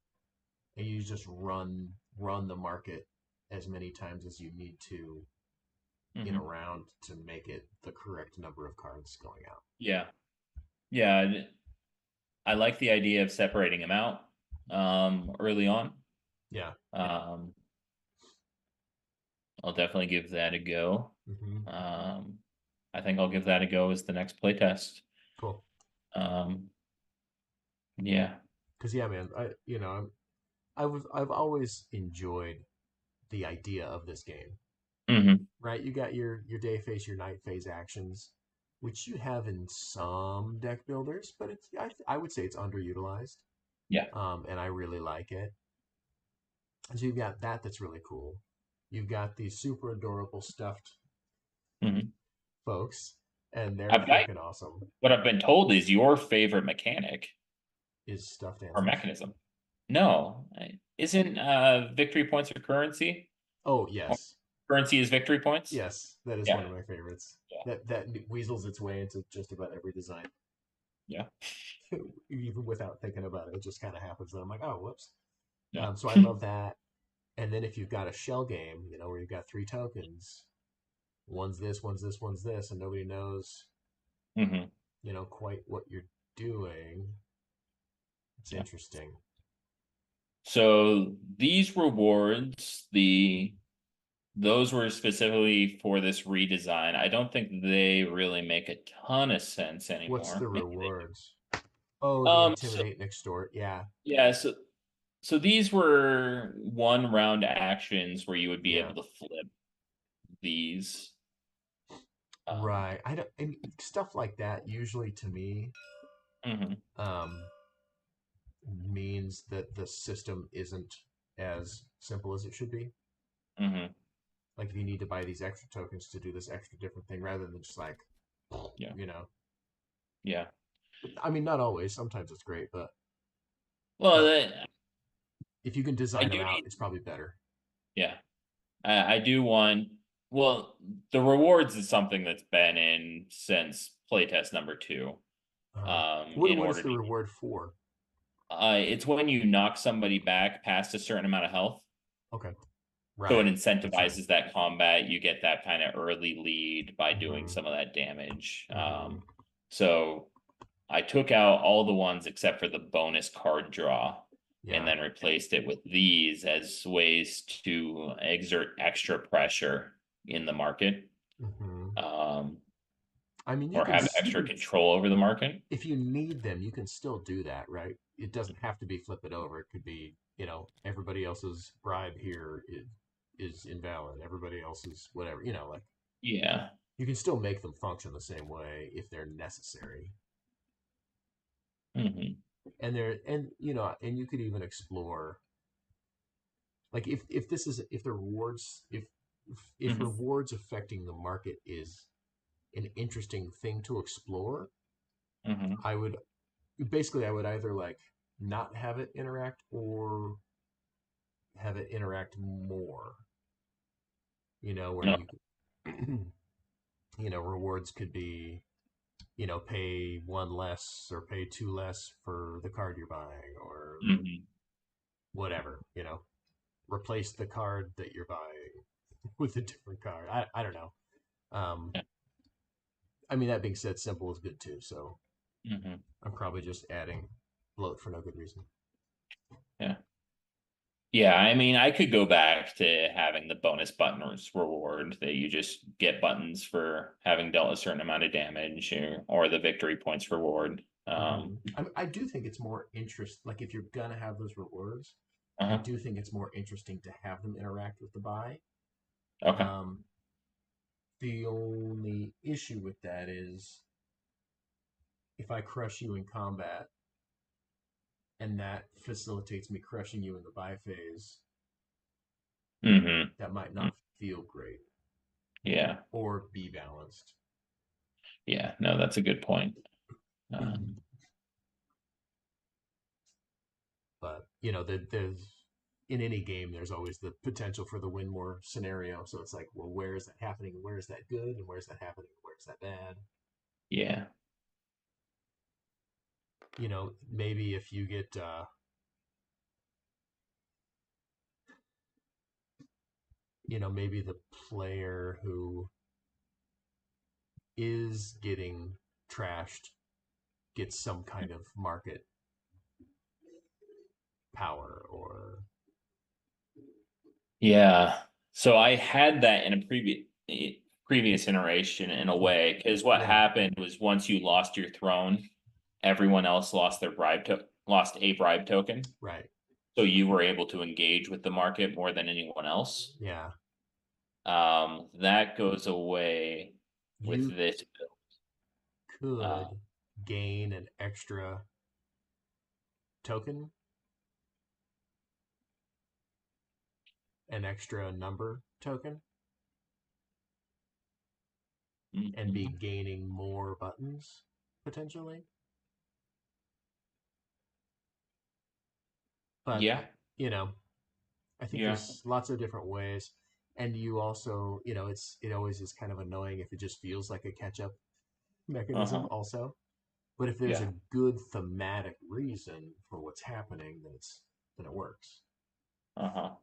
and you just run the market as many times as you need to in a Mhm. round to make it the correct number of cards going out. Yeah. Yeah. I like the idea of separating them out early on. Yeah, yeah. Um, I'll definitely give that a go. Hmm. Um, I think I'll give that a go as the next playtest. Cool. Um, yeah. Because yeah, man, I've always enjoyed the idea of this game. Hmm. Right, you got your day phase, your night phase actions, which you have in some deck builders, but I would say it's underutilized. Yeah. And I really like it. So you've got that that's really cool. You've got these super adorable stuffed Hmm. folks, and they're I've got freaking awesome. what I've been told is your favorite mechanic Is stuffed or answers. mechanism. No, isn't victory points or currency? Oh Or yes, currency is victory points? yes, that is one Yeah, of my favorites. yeah, That weasels its way into just about every design, yeah, even without thinking about it. It just kind of happens. And I'm like, oh, whoops. yeah. So I love that. And then if you've got a shell game, where you've got three tokens, one's this, one's this, one's this, and nobody knows, hmm quite what you're doing. It's Yeah. interesting. So these rewards, those were specifically for this redesign. I don't think they really make a ton of sense What's the anymore. Maybe they do. rewards? Oh, the So intimidate and extort. Yeah, yeah, so these were one round actions where you would be yeah, able to flip these. Um, right. I don't and stuff like that. Usually, to me, mhm, um, means that the system isn't as simple as it should be. mhm, Like if you need to buy these extra tokens to do this extra different thing, rather than just like, yeah, you know. yeah. I mean, not always. Sometimes it's great, but Well, but if you can I design them do out, need, it's probably better. yeah, I do want. Well, the rewards is something that's been in since playtest number two. What In what is order the to, reward for? it's when you knock somebody back past a certain amount of health. Okay, So it right. That's right. incentivizes that combat. You get that kind of early lead by doing Mm-hmm. some of that damage. Mm-hmm. So I took out all the ones except for the bonus card draw and Yeah. then replaced it with these as ways to exert extra pressure in the market, Mm-hmm. um, I mean, you or can have extra control over the market. if you need them, you can still do that, right? It doesn't have to be flip it over. It could be, everybody else's bribe here is invalid. Everybody else's whatever, like Yeah. you can still make them function the same way if they're necessary. hmm And you could even explore like if this is if the rewards if hmm rewards affecting the market is an interesting thing to explore, hmm I would basically I would either like not have it interact or have it interact more. Where No. rewards could be pay one less or pay two less for the card you're buying or hmm whatever. Replace the card that you're buying with a different card. I don't know. Um, Yeah. I mean, that being said, simple is good too. So hmm I'm probably just adding bloat for no good reason. Yeah. Yeah, I mean, I could go back to having the bonus buttons reward that you just get buttons for having dealt a certain amount of damage, or the victory points reward. I do think it's more interest. Like if you're gonna have those rewards, I Uh-huh. do think it's more interesting to have them interact with the buy. Okay. Um, the only issue with that is if I crush you in combat and that facilitates me crushing you in the buy phase, hmm that might not feel great Yeah. or be balanced. Yeah. No, that's a good point. Um, But there's in any game there's always the potential for the win more scenario. So it's like, well, where is that happening? Where is that good? And where's that happening? Where is that bad? yeah. Maybe if you get maybe the player who is getting trashed gets some kind of market power or Yeah. So I had that in a previous iteration in a way, because what yeah, happened was once you lost your throne, everyone else lost their lost a bribe token. right. So you were able to engage with the market more than anyone else. Yeah. That goes away with You this build. Uh, could gain an extra token, an extra number token, and be mhm. gaining more buttons potentially. But Yeah. you know, I think Yeah. there's lots of different ways, and you also, it always is kind of annoying if it just feels like a catch up mechanism Uh-huh. also. But if there's Yeah. a good thematic reason for what's happening, then it works. Uh-huh.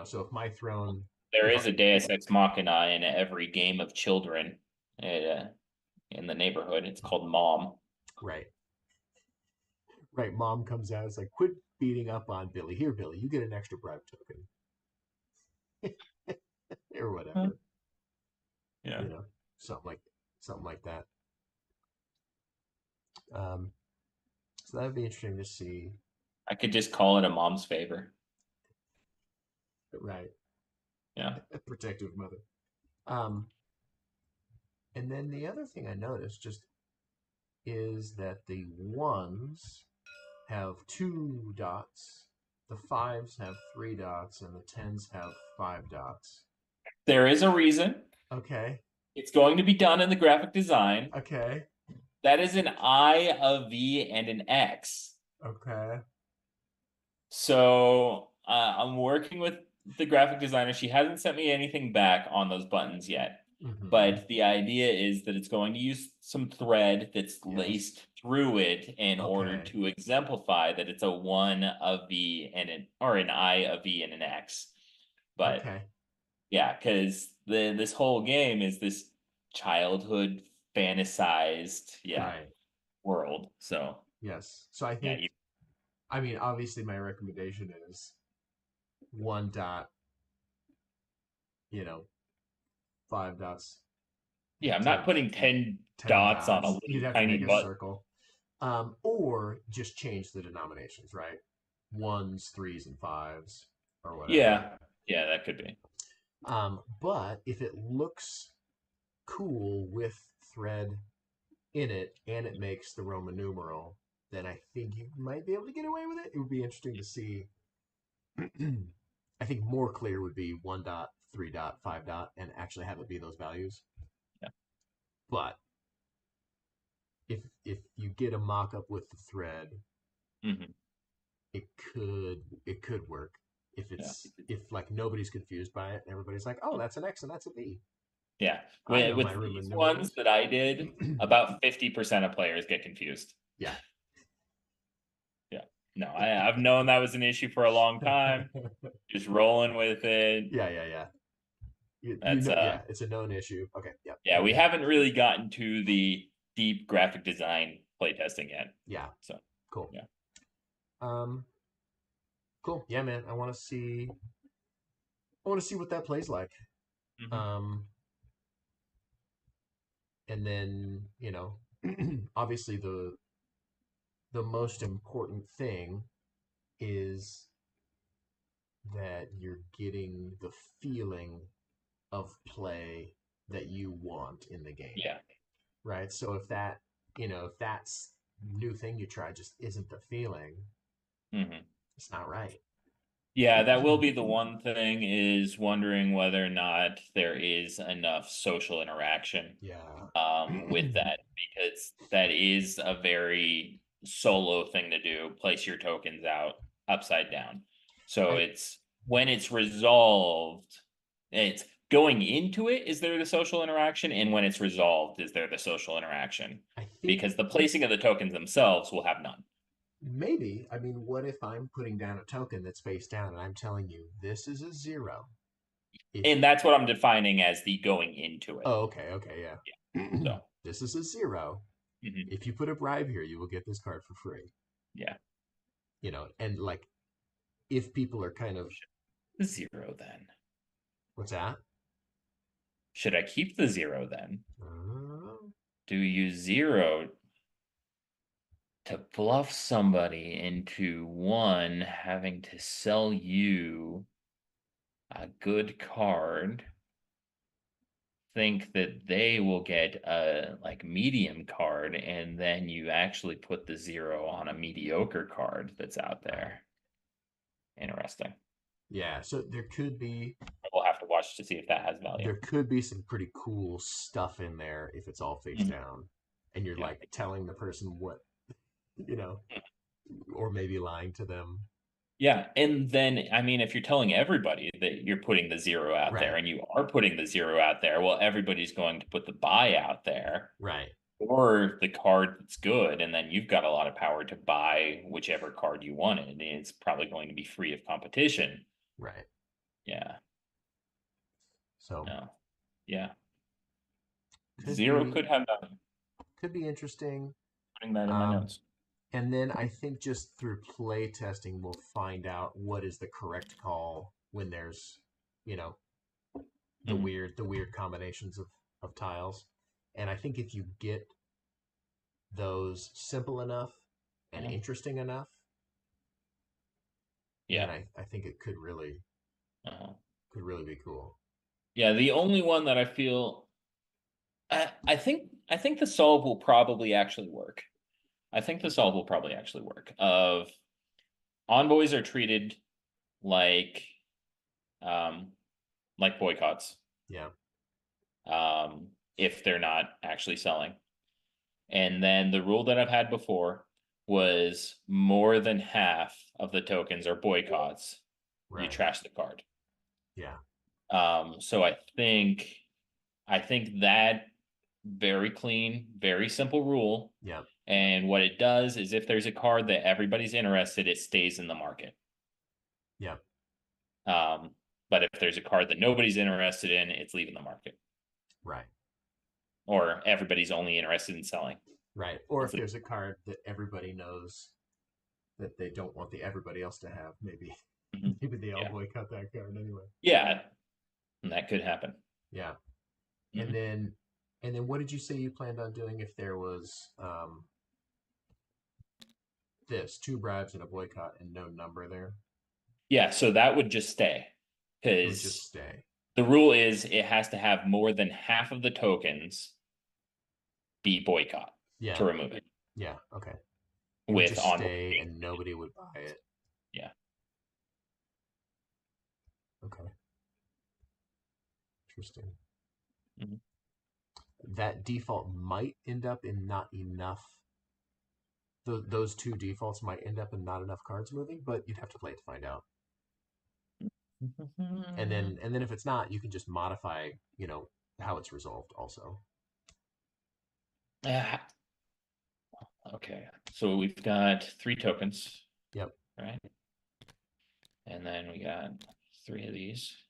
So if my throne, There if I, is a Deus Ex Machina in every game of children uh, in the neighborhood. It's called Mom. right, right, mom comes out, it's like, quit beating up on Billy. Here, Billy, you get an extra bribe token or Huh. whatever. Yeah. You know, something like something like that. Um, so that'd be interesting to see. I could just call it a mom's favor. Right, Yeah. a protective mother. Um, and then the other thing I noticed just is that the ones have 2 dots, the fives have 3 dots, and the tens have 5 dots. There is a reason. Okay, It's going to be done in the graphic design. okay, That is an I, a V, and an X. okay. So I'm working with the graphic designer. She hasn't sent me anything back on those buttons yet. Mm-hmm. But the idea is that it's going to use some thread that's Yes. laced through it in order Okay. to exemplify that it's a one, a V, and an I, a V, and an X. But Okay. yeah, because this whole game is this childhood fantasized, yeah, Right. world. So Yes. So I yeah, think, I mean, obviously, my recommendation is 1 dot, you know, 5 dots, yeah, I'm not 10, putting 10 10 dots on a dots. little You'd have to tiny make a button. circle. Or just change the denominations, right? Ones, threes, and fives, or whatever. Yeah, yeah, that could be. But if it looks cool with thread in it and it makes the Roman numeral, then I think you might be able to get away with it. It would be interesting to see. I think more clear would be 1 dot, 3 dot, 5 dot, and actually have it be those values. Yeah. But if you get a mock up with the thread, Hmm. it could work. If Yeah. it's if like nobody's confused by it and everybody's like, oh, that's an X and that's a V. Yeah. I know my With Roman these ones numerals. that I did, about 50% of players get confused. Yeah. Yeah. No, I've known that was an issue for a long time. Just rolling with it. Yeah, yeah, yeah. You That's know, yeah, it's a known issue. Okay, yep, yeah, we okay, haven't really gotten to the deep graphic design playtesting yet. yeah, So cool. yeah. Um, cool. Yeah, man. I want to see what that plays like. Hmm. Um, and then obviously the most important thing is that you're getting the feeling of play that you want in the game, Yeah. right? So if that's new thing you try just isn't the feeling, Hmm. it's not right. Yeah, that will be the one thing is wondering whether or not there is enough social interaction Yeah. with that because that is a very solo thing to do. Place your tokens out upside down. So I it's when it's resolved, it's going into it, is there the social interaction? And when it's resolved, is there the social interaction? I think Because the placing of the tokens themselves will have none. maybe, I mean, what if I'm putting down a token that's face down and I'm telling you this is a zero? If And that's what I'm defining as the going into it. Oh, okay, okay, yeah. So, This is a zero. mhm, If you put a bribe here, you will get this card for free. yeah. And like if people are kind of The zero then. what's that? Should I keep the zero then? Uh, Do you zero to bluff somebody into one having to sell you a good card, think that they will get a like medium card, and then you actually put the zero on a mediocre card that's out right. there. Interesting. Yeah, so We'll have to watch to see if that has value. there could be some pretty cool stuff in there if it's all face Mhm. down and you're Yeah. like telling the person what you know or or maybe lying to them. Yeah, and then I mean, if you're telling everybody that you're putting the zero out there, Right. and you are putting the zero out there, well, everybody's going to put the buy out there, Right. or the card that's good, and then you've got a lot of power to buy whichever card you wanted. And it's probably going to be free of competition. Right. Yeah. So No. Yeah. could Zero be could have done. could be interesting. Putting that in my Um, notes. and then I think just through play testing, we'll find out what is the correct call when there's, you know, Mhm. the weird combinations of tiles. And I think if you get those simple enough and Mhm. interesting enough, then Yeah. I think it Uh-huh. could really be cool. Yeah. The only one that I feel, I think the solve will probably actually work. I think the solve will probably actually work. Of envoys are treated like um boycotts, Yeah. if they're not actually selling. And then the rule that I've had before was more than half of the tokens are boycotts, you Right. trash the card. Yeah. So I think that very clean, very simple rule. Yeah. And what it does is if there's a card that everybody's interested, it stays in the market. Yeah. Um, but if there's a card that nobody's interested in, it's leaving the market. Right. Or everybody's only interested in selling. Right. Or It's if there's a card that everybody knows that they don't want the everybody else to have, maybe Mhm. maybe they all Yeah. boycott that card anyway. Yeah. And that could happen. Yeah. And Mhm. then what did you say you planned on doing if there was this two bribes and a boycott and no number there? Yeah. So that would just stay It would just because stay. the rule is it has to have more than half of the tokens be boycott Yeah. to remove it Yeah. Okay. It would with just envoy. stay and nobody would buy it. Yeah. Okay. Interesting. Mhm. That default might end up in not enough. Those two defaults might end up in not enough cards moving, but you'd have to play it to find out. And then if it's not, you can just modify, how it's resolved also. Ah, okay. So we've got 3 tokens, Yep. right? And then we got 3 of these.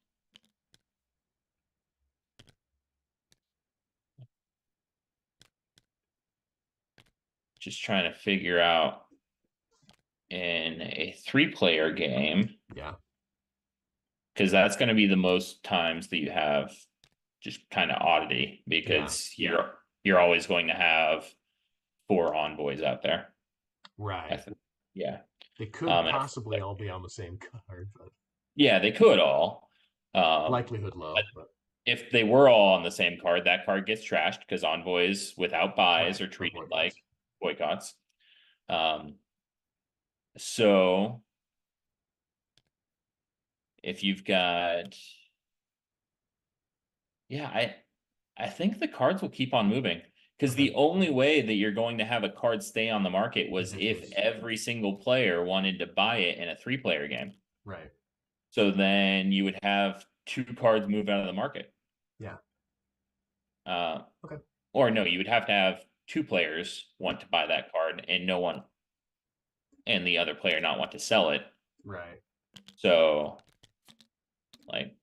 Just trying to figure out in a 3-player game, Yeah. because that's going to be the most times that you have just kind of oddity, Yeah. because you're always going to have 4 envoys out there. I Right. think, yeah. They could And possibly all be on the same card, but yeah, they could all. likelihood But low. But if they were all on the same card, that card gets trashed because envoys without buys right, are or treated like boycotts. boycotts. Um, so if you've got, yeah, I think the cards will keep on moving because Okay. the only way that you're going to have a card stay on the market Is was if it if was every single player wanted to buy it in a 3-player game. right. So then you would have 2 cards move out of the market. Yeah. Uh, Okay. or no, you would have to have 2 players want to buy that card and no one and the other player not want to sell it. Right. So like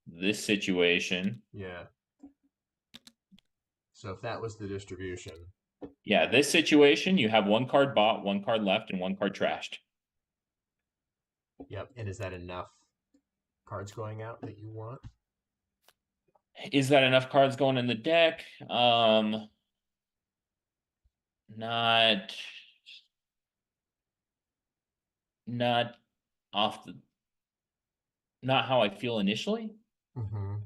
this situation, Yeah. So if that was the distribution, yeah, this situation, you have 1 card bought, 1 card left, and 1 card trashed. yep. And is that enough cards going out that you want? Is that enough cards going in the deck? Not not off the not how I feel initially, Mm-hmm.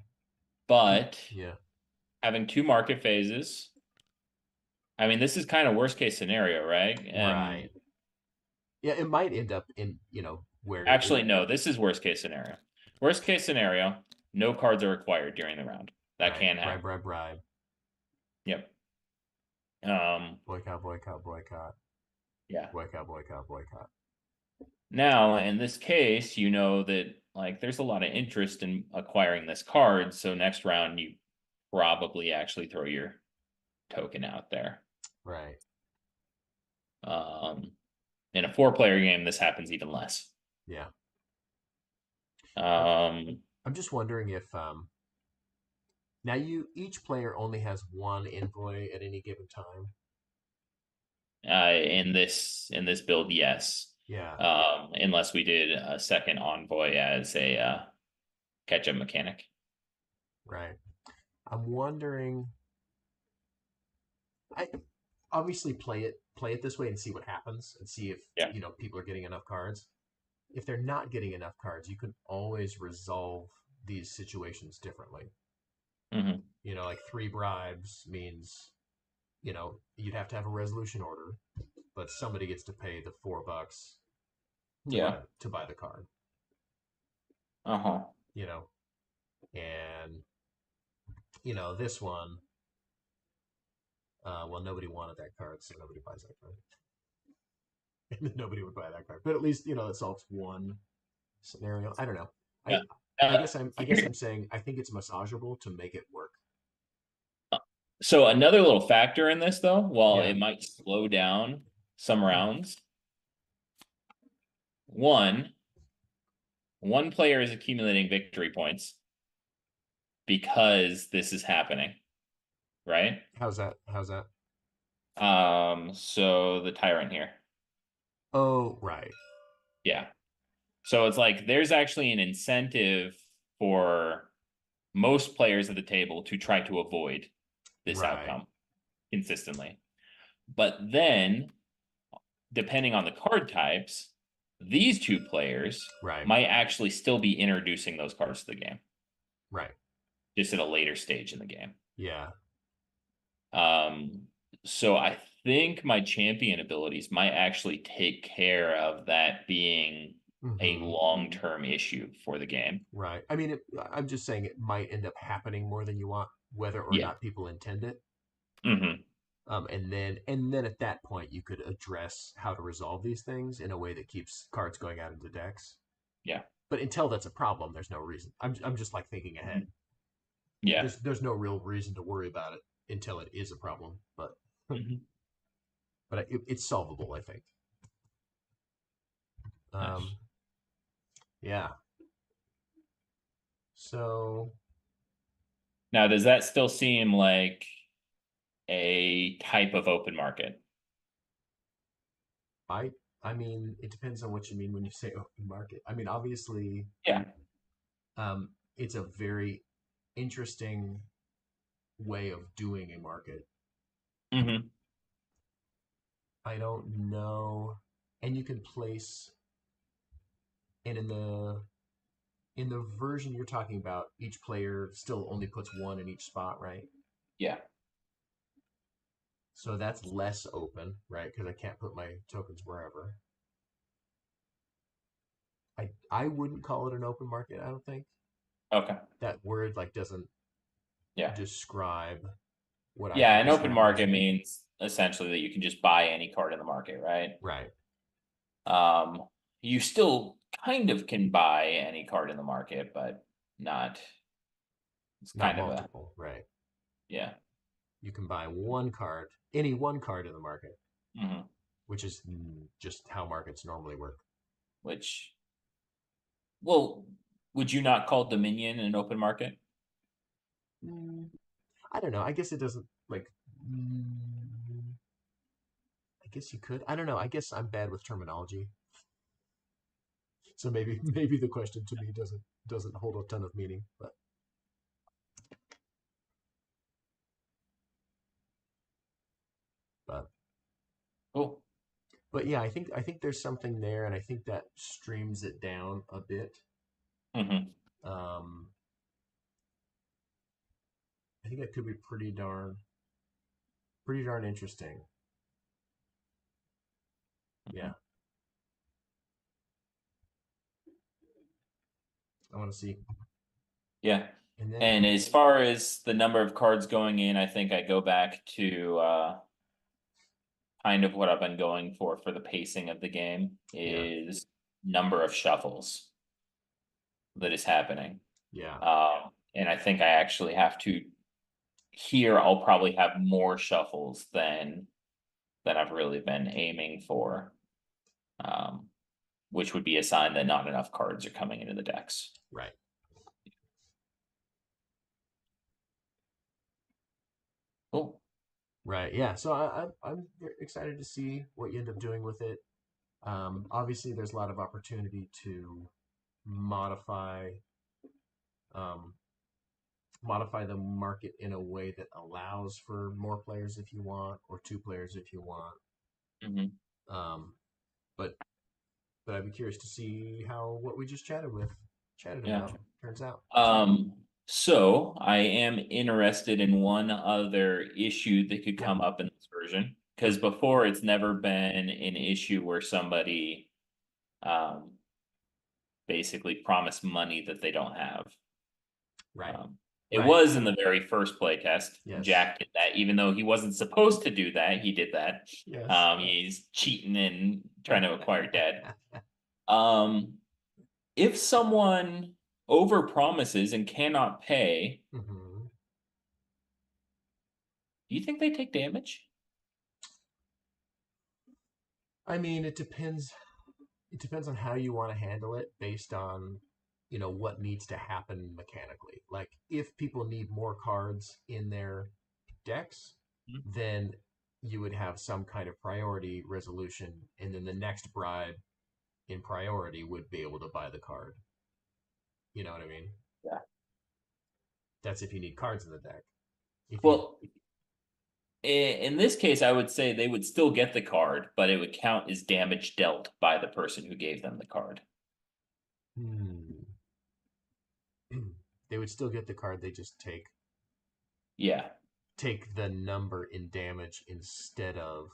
but Yeah. having 2 market phases. I mean, this is kind of worst case scenario, right? Right. Yeah, it might end up in, where Actually, no, this is worst case scenario. Worst case scenario, no cards are acquired during the round. That right. can Bribe, happen. bribe, bribe. Yep. Boycott, boycott, boycott. Yeah. Boycott, boycott, boycott. Now, in this case, you know that like there's a lot of interest in acquiring this card, so next round you probably actually throw your token out there. Right. Um, in a 4-player game, this happens even less. Yeah. I'm, Um, I'm just wondering if now each player only has one envoy at any given time. in this build, yes. Yeah. Unless we did a second envoy as a catch-up mechanic. Right. I'm wondering. I obviously play it this way and see what happens and see if Yeah. people are getting enough cards. If they're not getting enough cards, you can always resolve these situations differently. Hmm. Like 3 bribes means you'd have to have a resolution order, but somebody gets to pay the $4 Yeah. to buy the card. Uh-huh. You know, and this one. Well, nobody wanted that card, so nobody buys that card, and then nobody would buy that card. But at least it solves one scenario. I don't know. Yeah. I I Uh, guess I'm I guess here, I'm saying I think it's massageable to make it work. so another little factor in this, though, while Yeah. it might slow down some rounds, one one player is accumulating victory points because this is happening, right? How's that? How's that? So the tyrant here. Oh, right. Yeah. So it's like there's actually an incentive for most players at the table to try to avoid this Right. outcome consistently. But then, depending on the card types, these two players Right. might actually still be introducing those cards to the game, Right. just at a later stage in the game. Yeah. Um, so I think my champion abilities might actually take care of that being a Hmm. long-term issue for the game. Right. I mean, I'm just saying it might end up happening more than you want, whether or Yeah. not people intend it. Hmm. And then at that point, you could address how to resolve these things in a way that keeps cards going out into decks. Yeah. But until that's a problem, there's no reason. I'm just like thinking ahead. Yeah. There's no real reason to worry about it until it is a problem. But Hmm. it's solvable, I think. Um, Nice. yeah. So Now, does that still seem like a type of open market? I I mean, it depends on what you mean when you say open market. I mean, obviously, Yeah. it's a very interesting way of doing a market. Hmm. I don't know, and you can place, and in the version you're talking about, each player still only puts one in each spot, right? Yeah. So that's less open, right? Because I can't put my tokens wherever. I wouldn't call it an open market. I don't think Okay. that word like doesn't Yeah. describe what I Yeah. think An is open happening. market means essentially that you can just buy any card in the market, right? Right. Um, you still kind of can buy any card in the market, but not. It's Not kind of a multiple. Right. yeah. You can buy one card, any one card in the market, Hmm. which is just how markets normally work. Which, well, would you not call Dominion an open market? Mm, I don't know. I guess it doesn't like. mm, I guess you could. I don't know. I guess I'm bad with terminology, so maybe maybe the question to me doesn't hold a ton of meaning. But Cool. but yeah, I think there's something there, and I think that streams it down a bit. Hmm. Um, I think that could be pretty darn interesting. Hmm. Yeah, I want to see. Yeah. And then And as far as the number of cards going in, I think I go back to kind of what I've been going for the pacing of the game Yeah. is number of shuffles that is happening. Yeah. And I think I actually have to here I'll probably have more shuffles than I've really been aiming for. Um, which would be a sign that not enough cards are coming into the decks. Right. Cool. Right. Yeah. So I'm very excited to see what you end up doing with it. Obviously, there's a lot of opportunity to modify um, modify the market in a way that allows for more players if you want, or two players if you want. Mm-hmm. Um, but I'd be curious to see how what we just chatted Yeah. about turns out. So Um, so I am interested in one other issue that could yeah, come up in this version. yep, Because before it's never been an issue where somebody um basically promised money that they don't have. right, Um, it right, was in the very first playtest. yes, Jack did that, even though he wasn't supposed to do that. He did that. yes. He's cheating and trying to acquire debt. Um, if someone overpromises and cannot pay, hmm do you think they take damage? I mean, it depends. It depends on how you want to handle it based on what needs to happen mechanically. Like if people need more cards in their decks, then you would have some kind of priority resolution, and then the next bribe in priority would be able to buy the card. You know what I mean? Yeah. That's if you need cards in the deck. If you Well, in this case, I would say they would still get the card, but it would count as damage dealt by the person who gave them the card. hmm, they would still get the card. They just Yeah. take the number in damage instead of.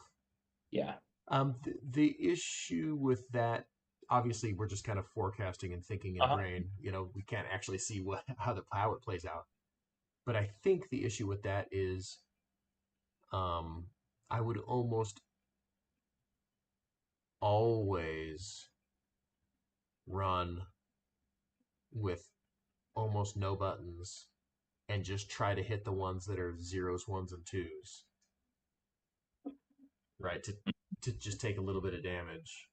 Yeah. The issue with that, obviously, we're just kind of forecasting and thinking in Uh-huh. brain. We can't actually see how it plays out. But I think the issue with that is, um, I would almost always run with almost no buttons and just try to hit the ones that are zeros, ones, and twos, right? To just take a little bit of damage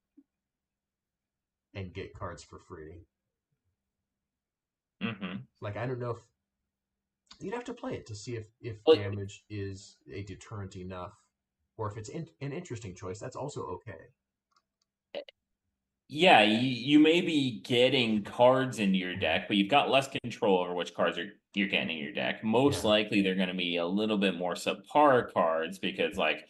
and get cards for free. Mm-hmm. Like I don't know if you'd have to play it to see if Like, damage is a deterrent enough, or if it's an interesting choice. That's also okay. yeah, you may be getting cards into your deck, but you've got less control over which cards you're getting in your deck. Most Yeah. likely, they're going to be a little bit more subpar cards because, like,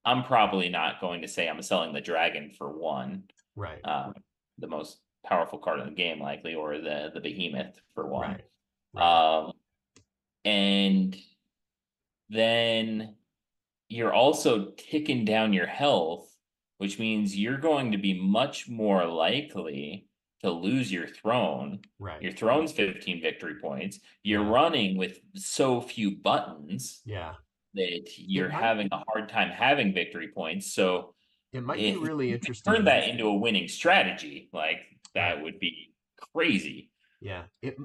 I'm probably not going to say I'm selling the dragon for one, Right. um, the most powerful card in the game, likely, or the behemoth for one. Right. Right. Um, and then you're also ticking down your health, which means you're going to be much more likely to lose your throne. Right. Your throne's 15 victory points. You're Yeah. running with so few buttons Yeah. that It you're might having a hard time having victory points. So it might be if really you could turn interesting. that into a winning strategy, like Right. that would be crazy. Yeah. It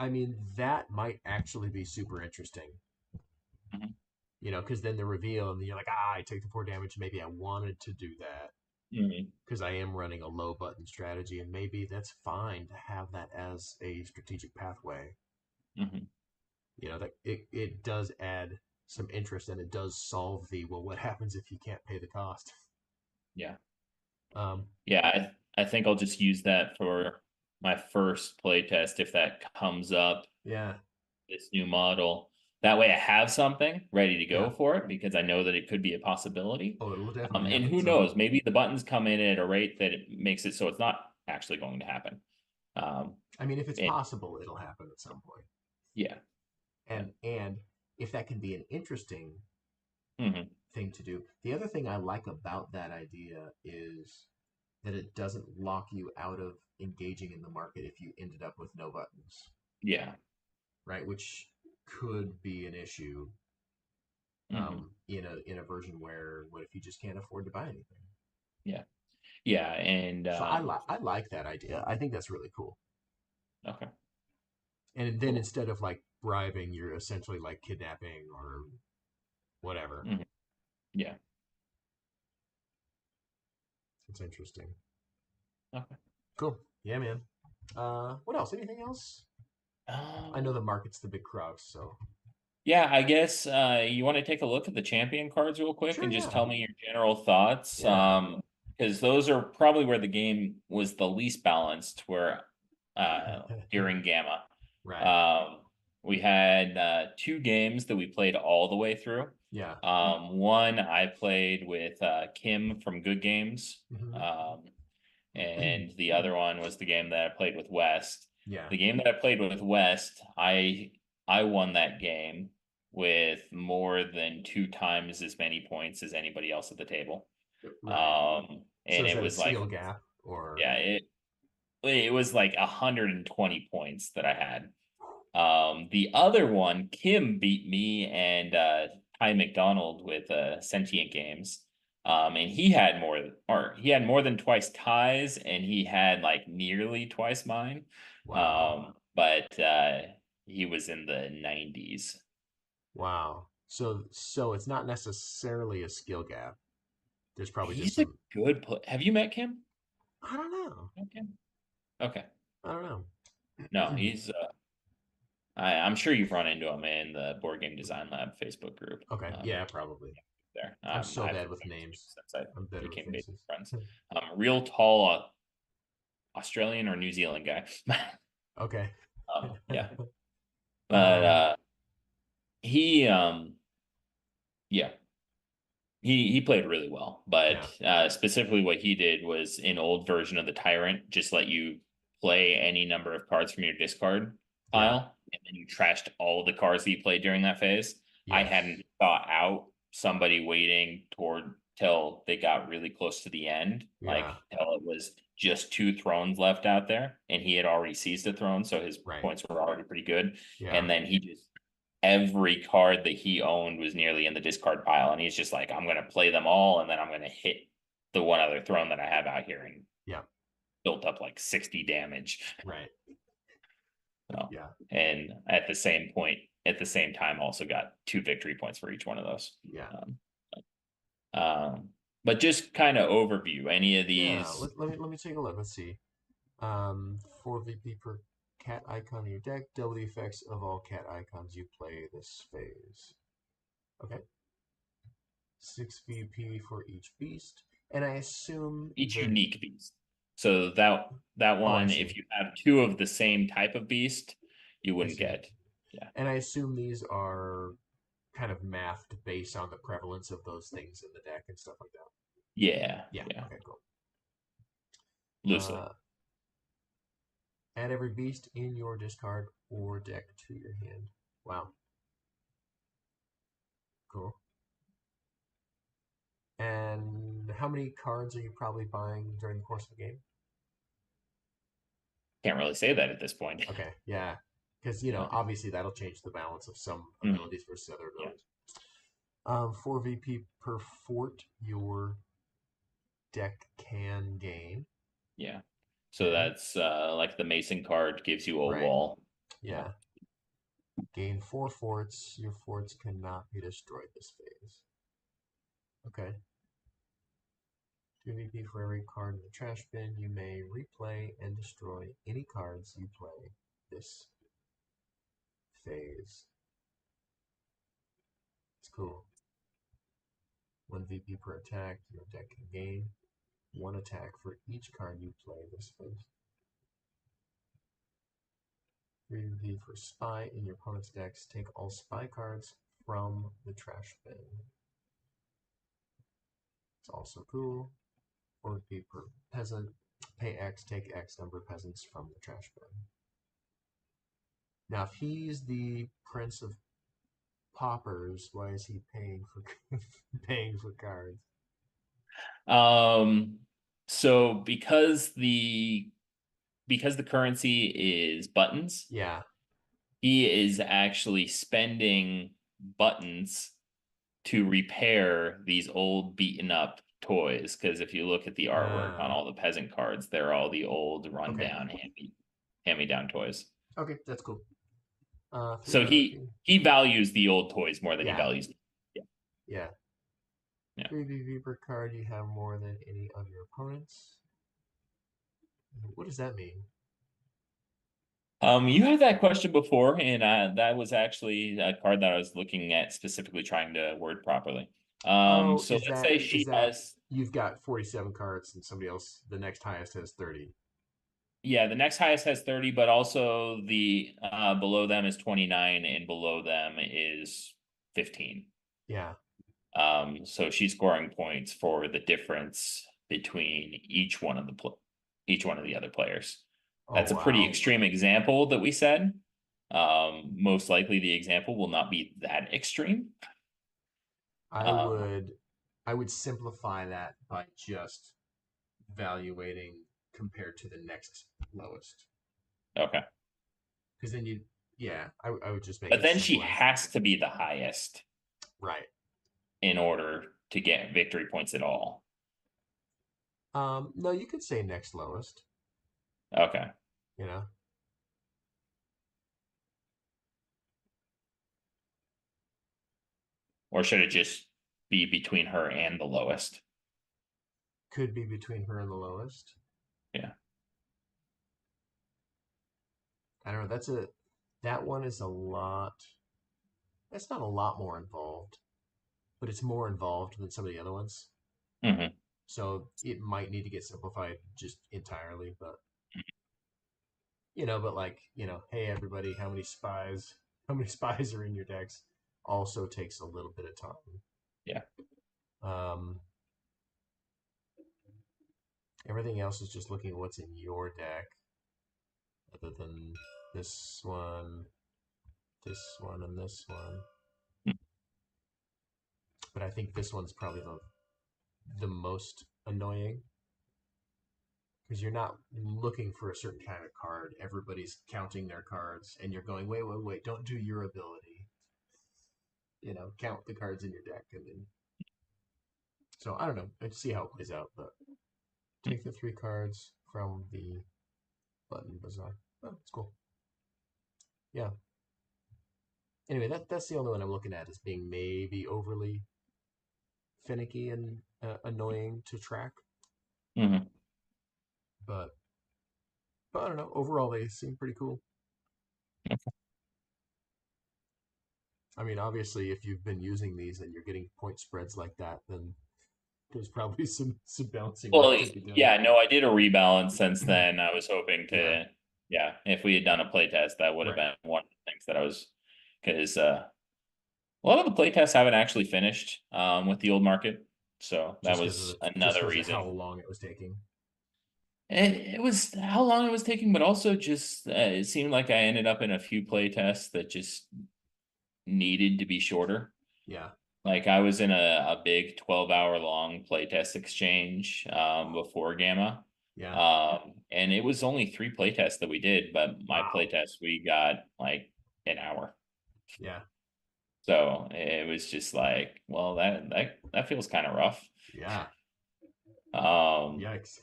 I mean that might actually be super interesting. Mhm. Because then the reveal and you're like, I take the 4 damage. Maybe I wanted to do that Mhm. because I am running a low button strategy, and maybe that's fine to have that as a strategic pathway. Mhm. That it does add some interest, and it does solve the, well, what happens if you can't pay the cost. Yeah. um Yeah, I think I'll just use that for my first playtest if that comes up, yeah, this new model. That way I have something ready to yeah. go for it because I know that it could be a possibility. Oh, it'll definitely And happen at who some knows, point. maybe the buttons come in at a rate that it makes it so it's not actually going to happen. Um, I mean, if it's and possible, it'll happen at some point. yeah, yeah. And if that can be an interesting Hmm. thing to do. The other thing I like about that idea is that it doesn't lock you out of engaging in the market if you ended up with no buttons, Yeah. right? Which could be an issue. In a version where what if you just can't afford to buy anything? Yeah. Yeah. And So I like that idea. I think that's really cool. okay. And then Cool. instead of like bribing, you're essentially like kidnapping or whatever. Mhm. Yeah. It's interesting. Okay. Cool. Yeah, man. What else? Anything else? I know Um, the market's the big crowd, so yeah, I guess you want to take a look at the champion cards real quick sure, and just yeah, tell me your general thoughts. yeah. Because those are probably where the game was the least balanced, where during Gamma. Right. Um, we had two games that we played all the way through. Yeah. One I played with Kim from Good Games. Hmm. And the other one was the game that I played with West. Yeah. The game that I played with West, I won that game with more than two times as many points as anybody else at the table. Right. So And is it that a was like, skill gap or yeah, it was like 120 points that I had. The other one, Kim beat me and Ty McDonald with Sentient Games. And he had more than twice Ty's, and he had like nearly twice mine. wow. But he was in the 90s. Wow. So it's not necessarily a skill gap. There's probably just He's a some good player. Have you met Kim? I don't know. Okay. Okay. I don't know. No, he's I'm sure you've run into him in the Board Game Design Lab Facebook group. Okay. Yeah, probably. There. I'm so I've bad known with him names. since I I'm better with became basic faces. friends. Real tall Australian or New Zealand guy. Okay. Yeah. But um he yeah, he played really well. But yeah. specifically what he did was an old version of the Tyrant, just let you play any number of cards from your discard Yeah. pile, and then you trashed all of the cards that you played during that phase. I Yes. hadn't thought out somebody waiting toward till they got really close to the end, like Yeah. till it was just two thrones left out there, and he had already seized a throne, so his Right. points were already pretty good. Yeah. And then he just every card that he owned was nearly in the discard pile, and he's just like, I'm gonna play them all, and then I'm gonna hit the one other throne that I have out here, and Yeah. built up like 60 damage. Right. So, Yeah. and at the same time, also got 2 victory points for each one of those. Yeah. Um, but just kind of overview any of Yeah. these. Let me take a look. Let's see. 4 VP per cat icon in your deck. Double the effects of all cat icons you play this phase. Okay. 6 VP for each beast. And I assume Each that. unique beast. So that Oh, I one, see. if you have two of the same type of beast, you I wouldn't see. get. Yeah. And I assume these are kind of mathed based on the prevalence of those things in the deck and stuff like that. Yeah. Yeah. Yeah. Okay. Cool. Loosely. Uh, add every beast in your discard or deck to your hand. Wow. Cool. And how many cards are you probably buying during the course of the game? Can't really say that at this point. Okay, yeah, because Yeah. obviously that'll change the balance of some Mhm. abilities versus other Yeah. abilities. 4 VP per fort your deck can gain. Yeah. So Okay, that's like the Mason card gives you a right. wall. Yeah. Yeah, gain 4 forts. Your forts cannot be destroyed this phase. Okay. 2 VP for every card in the trash bin. You may replay and destroy any cards you play this phase. It's cool. 1 VP per attack. Your deck can gain 1 attack for each card you play this phase. 3 VP for spy in your opponent's decks. Take all spy cards from the trash bin. It's also cool. 4 VP per peasant. Pay X, take X number of peasants from the trash bin. Now, if he's the Prince of Paupers, why is he paying for paying for cards? So because the currency is buttons, Yeah. he is actually spending buttons to repair these old beaten up toys. Because if you look at the artwork on all the peasant cards, they're all the old Okay. rundown hand me down toys. Okay, that's cool. So he values the old toys more than he Yeah, values. Yeah, yeah. yeah. 3 per card, you have more than any of your opponents. What does that mean? You had that question before, and that was actually a card that I was looking at specifically trying to word properly. Oh, So let's say is she that has, you've got 47 cards and somebody else, the next highest has 30. yeah, the next highest has 30, but also the below them is 29, and below them is 15. Yeah. So she's scoring points for the difference between each one of the other players. Oh, That's a pretty wow. extreme example that we said. Most likely the example will not be that extreme. I Um, would I would simplify that by just valuating compared to the next lowest. okay. Because then yeah, I would just make But it then she simpler. has to be the highest Right. in order to get victory points at all. No, you could say next lowest, Okay. you know? Or should it just be between her and the lowest? Could be between her and the lowest. Yeah. I don't know. That one is a lot. That's not a lot more involved, but it's more involved than some of the other ones. Hmm. So it might need to get simplified just entirely, but but like, hey everybody, how many spies are in your decks also takes a little bit of time. Yeah. Um, Everything else is just looking at what's in your deck, other than this one, and this one. But I think this one's probably the most annoying because you're not looking for a certain kind of card. Everybody's counting their cards, and you're going, wait, wait, wait, don't do your ability. Count the cards in your deck, and then. So I don't know. Let's see how it plays out. But take the 3 cards from the Button Bazaar. Oh, it's cool. Yeah. Anyway, that's the only one I'm looking at as being maybe overly finicky and annoying to track. Hmm. But I don't know. Overall, they seem pretty cool. I mean, obviously, if you've been using these and you're getting point spreads like that, then there's probably some bouncing Well, left to be done. yeah, no, I did a rebalance since then. I was hoping Yeah. to, yeah, if we had done a playtest, that would have Right. been one of the things that I was, because a lot of the playtests haven't actually finished with the old market. So that was Just another because of how reason. long it was taking. It was how long it was taking, but also just it seemed like I ended up in a few playtests that just needed to be shorter. Yeah. Like I was in a big 12-hour long playtest exchange before Gamma. Yeah. And it was only 3 playtests that we did, but my Wow. playtest we got like an hour. Yeah. So it was just like, well, that feels kind of rough. Yeah. Um, Yikes.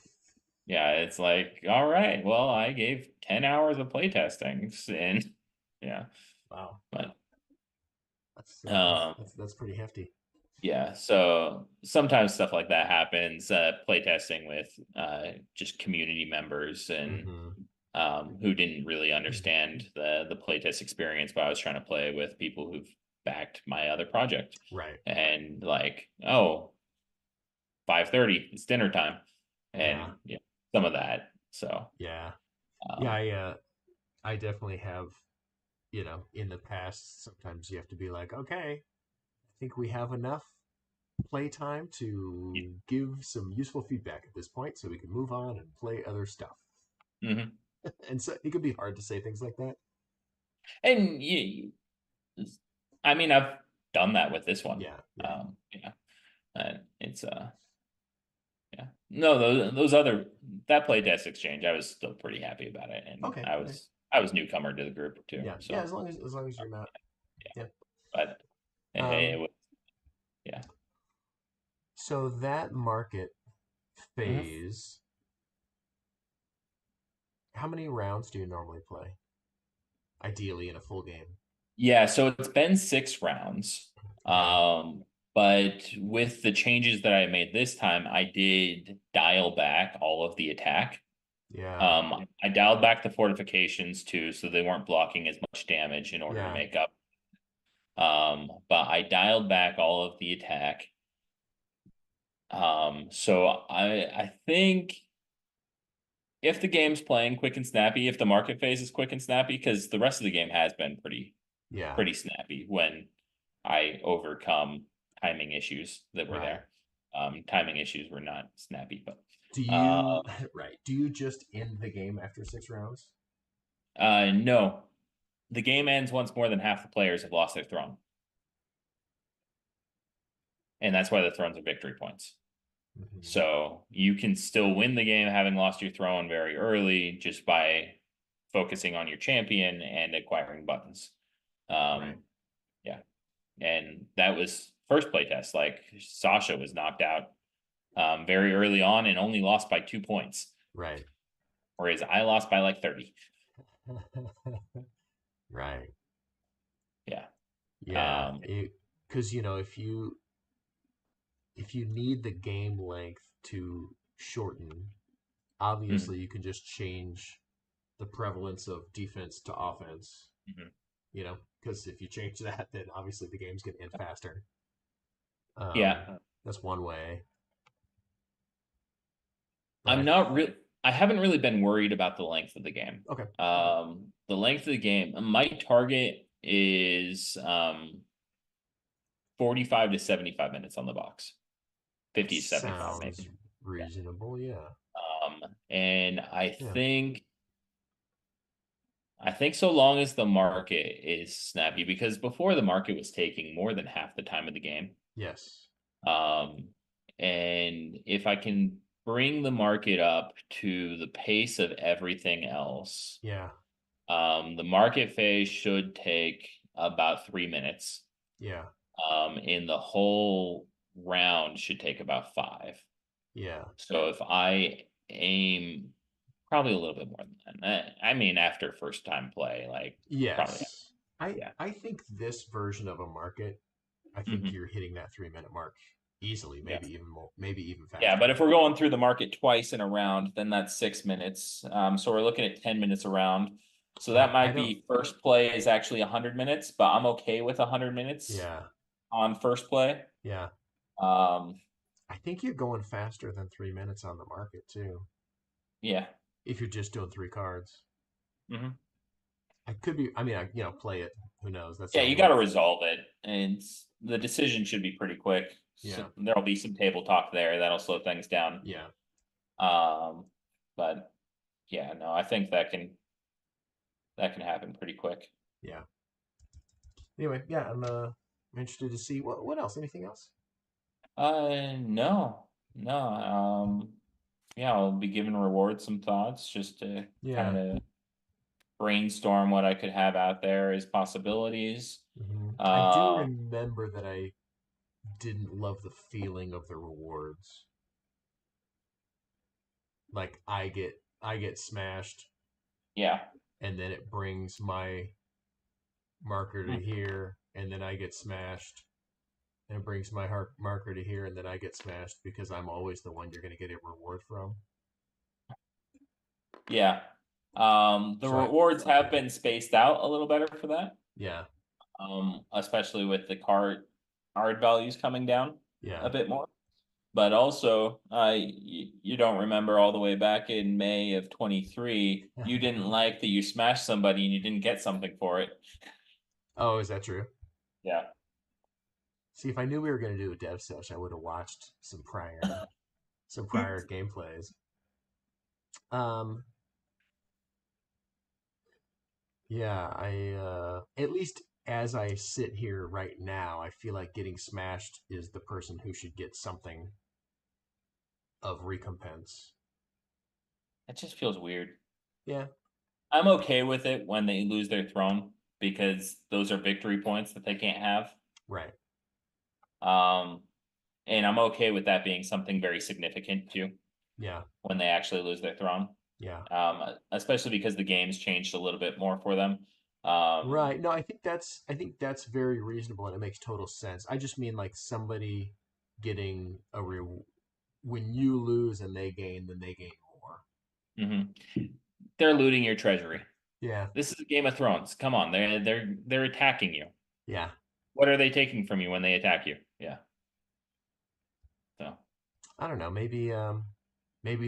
yeah, it's like, all right, well, I gave 10 hours of playtesting and yeah, Wow. but Yeah. um That's pretty hefty. yeah, so sometimes stuff like that happens, playtesting with just community members and Mm-hmm. who didn't really understand the playtest experience, but I was trying to play with people who've backed my other project. Right. And like, oh, 5:30, it's dinner time. Yeah. And yeah, some of that. So Yeah. Yeah. um I definitely have. In the past, sometimes you have to be like, okay, I think we have enough playtime to give some useful feedback at this point, so we can move on and play other stuff. mhm. And so it could be hard to say things like that. And I mean, I've done that with this one. Yeah. Yeah. Yeah. And it's yeah. No, those other that playtest exchange, I was still pretty happy about it. And Okay. Okay. I was newcomer to the group too. Yeah. Yeah. So As long as you're not. yeah. Yeah. But it Um. was Yeah. So that market Mhm. phase, how many rounds do you normally play? Ideally in a full game. Yeah, so it's been 6 rounds. Okay. Um, but with the changes that I made this time, I did dial back all of the attack. Yeah. I dialed back the fortifications too, so they weren't blocking as much damage in order to Yeah. make up. But I dialed back all of the attack. So I think if the game's playing quick and snappy, if the market phase is quick and snappy, because the rest of the game has been Yeah. pretty snappy when I overcome timing issues that were Right. there. Timing issues were not snappy, but Do uh, you right? Do you just end the game after 6 rounds? no, the game ends once more than half the players have lost their throne, and that's why the thrones are victory points. Hmm. So you can still win the game having lost your throne very early just by focusing on your champion and acquiring buttons. Right. Um, yeah, and that was first playtest. Like Sasha was knocked out very early on and only lost by 2 points, Right. whereas I lost by like 30. Right. Yeah. Yeah. Um, Because if you need the game length to shorten, mhm, obviously you can just change the prevalence of defense to offense. mhm. Because if you change that, then obviously the game's gonna end faster. Yeah. That's one way. But I'm not real. I haven't really been worried about the length of the game. okay. The length of the game, my target is 45 to 75 minutes on the box. That 50 to 75 sounds maybe. Yeah. reasonable. Yeah. And Yeah. I think so long as the market is snappy, because before the market was taking more than half the time of the game. Yes. Um, and if I can bring the market up to the pace of everything else, Yeah. the market phase should take about 3 minutes. Yeah. In the whole round should take about five. Yeah. So if I aim probably a little bit more than that. I mean, after first time play, like probably, Yes. I yeah. I think this version of a market, I think Hmm. you're hitting that 3 minute mark easily, Yeah. maybe even more, maybe even Yeah, but faster. if we're going through the market twice in a round, then that's 6 minutes. So we're looking at 10 minutes a round. So that I might don't. be first play is actually 100 minutes, but I'm okay with 100 minutes Yeah. on first play. Yeah. Um, I think you're going faster than 3 minutes on the market too. yeah. If you're just doing 3 cards, Hmm. I could be. I mean, play it. Who knows? That's the Yeah, you only got way. to resolve it, and the decision should be pretty quick. So Yeah. there'll be some table talk there that'll slow things down. Yeah. Um, but yeah, no, I think that can happen pretty quick. Yeah. Anyway, yeah, I'm interested to see what else. Anything else? No, no. Yeah, I'll be giving rewards some thoughts just to Yeah. kind of brainstorm what I could have out there as possibilities. I do Uh, remember that I didn't love the feeling of the rewards. Like I get smashed, yeah. and then it brings my marker to here, and then I get smashed, and it brings my marker to here, and then I get smashed because I'm always the one you're going to get a reward from. Yeah. The So I, rewards have yeah, been spaced out a little better for that. yeah, Especially with the card values coming down yeah. a bit more. But also, you don't remember all the way back in May of 23, you didn't like that you smashed somebody and you didn't get something for it. Oh, is that true? Yeah. See, if I knew we were going to do a dev sesh, I would have watched some prior gameplays. Um, yeah, at least as I sit here right now, I feel like getting smashed is the person who should get something of recompense. It just feels weird. Yeah, I'm okay with it when they lose their throne because those are victory points that they can't have. right. Um, and I'm okay with that being something very significant too Yeah. when they actually lose their throne. Yeah. Especially because the game's changed a little bit more for them. Right. No, I think that's very reasonable and it makes total sense. I just mean like somebody getting a when you lose and they gain, then they gain more. mhm. They're looting your treasury. Yeah. This is a Game of Thrones. Come on, they're attacking you. Yeah. What are they taking from you when they attack you? Yeah. So. I don't know. Maybe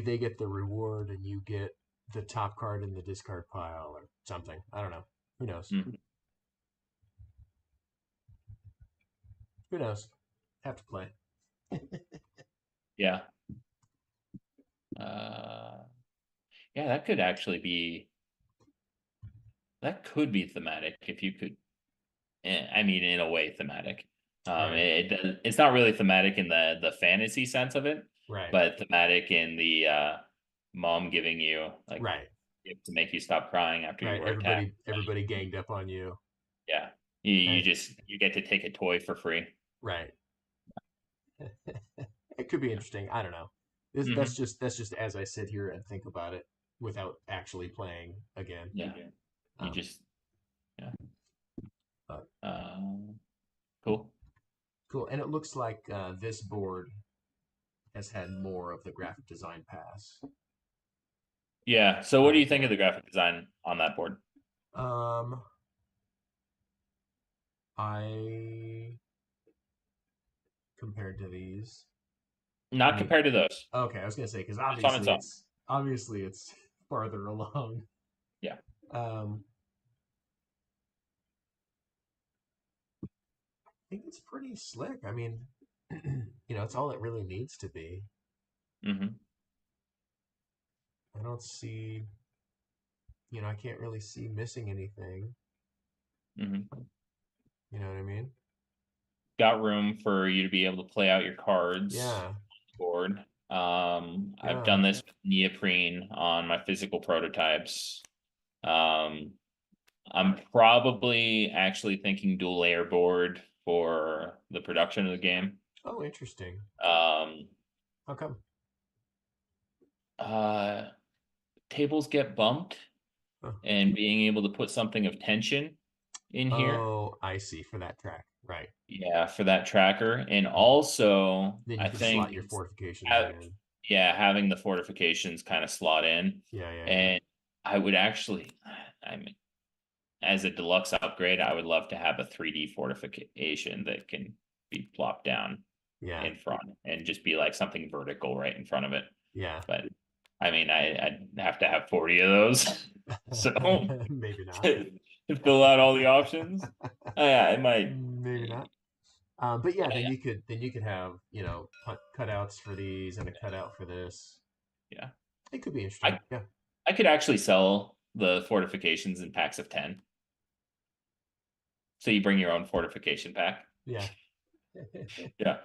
they get the reward and you get the top card in the discard pile or something. I don't know. Who knows? Mhm. Who knows? Have to play. Yeah. Uh, yeah, that could be thematic if you could. I mean, in a way, thematic. Right. It's not really thematic in the fantasy sense of it, Right. but thematic in the mom giving you like Right. gift to make you stop crying after you Right. were attacked. Everybody ganged up on you. Yeah, you Hey. just you get to take a toy for free. Right. It could be Yeah. interesting. I don't know. This, Hmm. that's just as I sit here and think about it without actually playing again. Yeah, you Um, just yeah. but Cool. cool. And it looks like this board has had more of the graphic design pass. Yeah. So, what do Um, you think of the graphic design on that board? um, I compared to these. I Not mean, compared to those, okay, I was gonna say because just on its own. obviously it's farther along. Yeah. Um, I think it's pretty slick. I mean, it's all it really needs to be. Hmm. I don't see, I can't really see missing anything. Hmm. You know what I mean? Got room for you to be able to play out your cards Yeah, board. I've yeah. done this with neoprene on my physical prototypes. Um, I'm probably actually thinking dual layer board for the production of the game. Oh, interesting. Um, How come? uh, Tables get bumped, Huh. and being able to put something of tension in here. Oh, I see. For that track, right? Yeah, for that tracker. And Yeah. also, Then you I can think slot your fortifications have, in. yeah, having the fortifications kind of slot in. Yeah, yeah, yeah. And I would actually, I mean, as a deluxe upgrade, I would love to have a 3D fortification that can be plopped down Yeah, in front and just be like something vertical right in front of it. yeah. But I mean, I'd have to have 40 of those. So Maybe not. to fill out all the options. Oh, yeah, it might. Maybe not. But yeah, Yeah, then you could have cutouts for these and a cutout for this. yeah. It could be I interesting. Yeah, I could actually sell the fortifications in packs of 10. So you bring your own fortification pack. yeah. Yeah.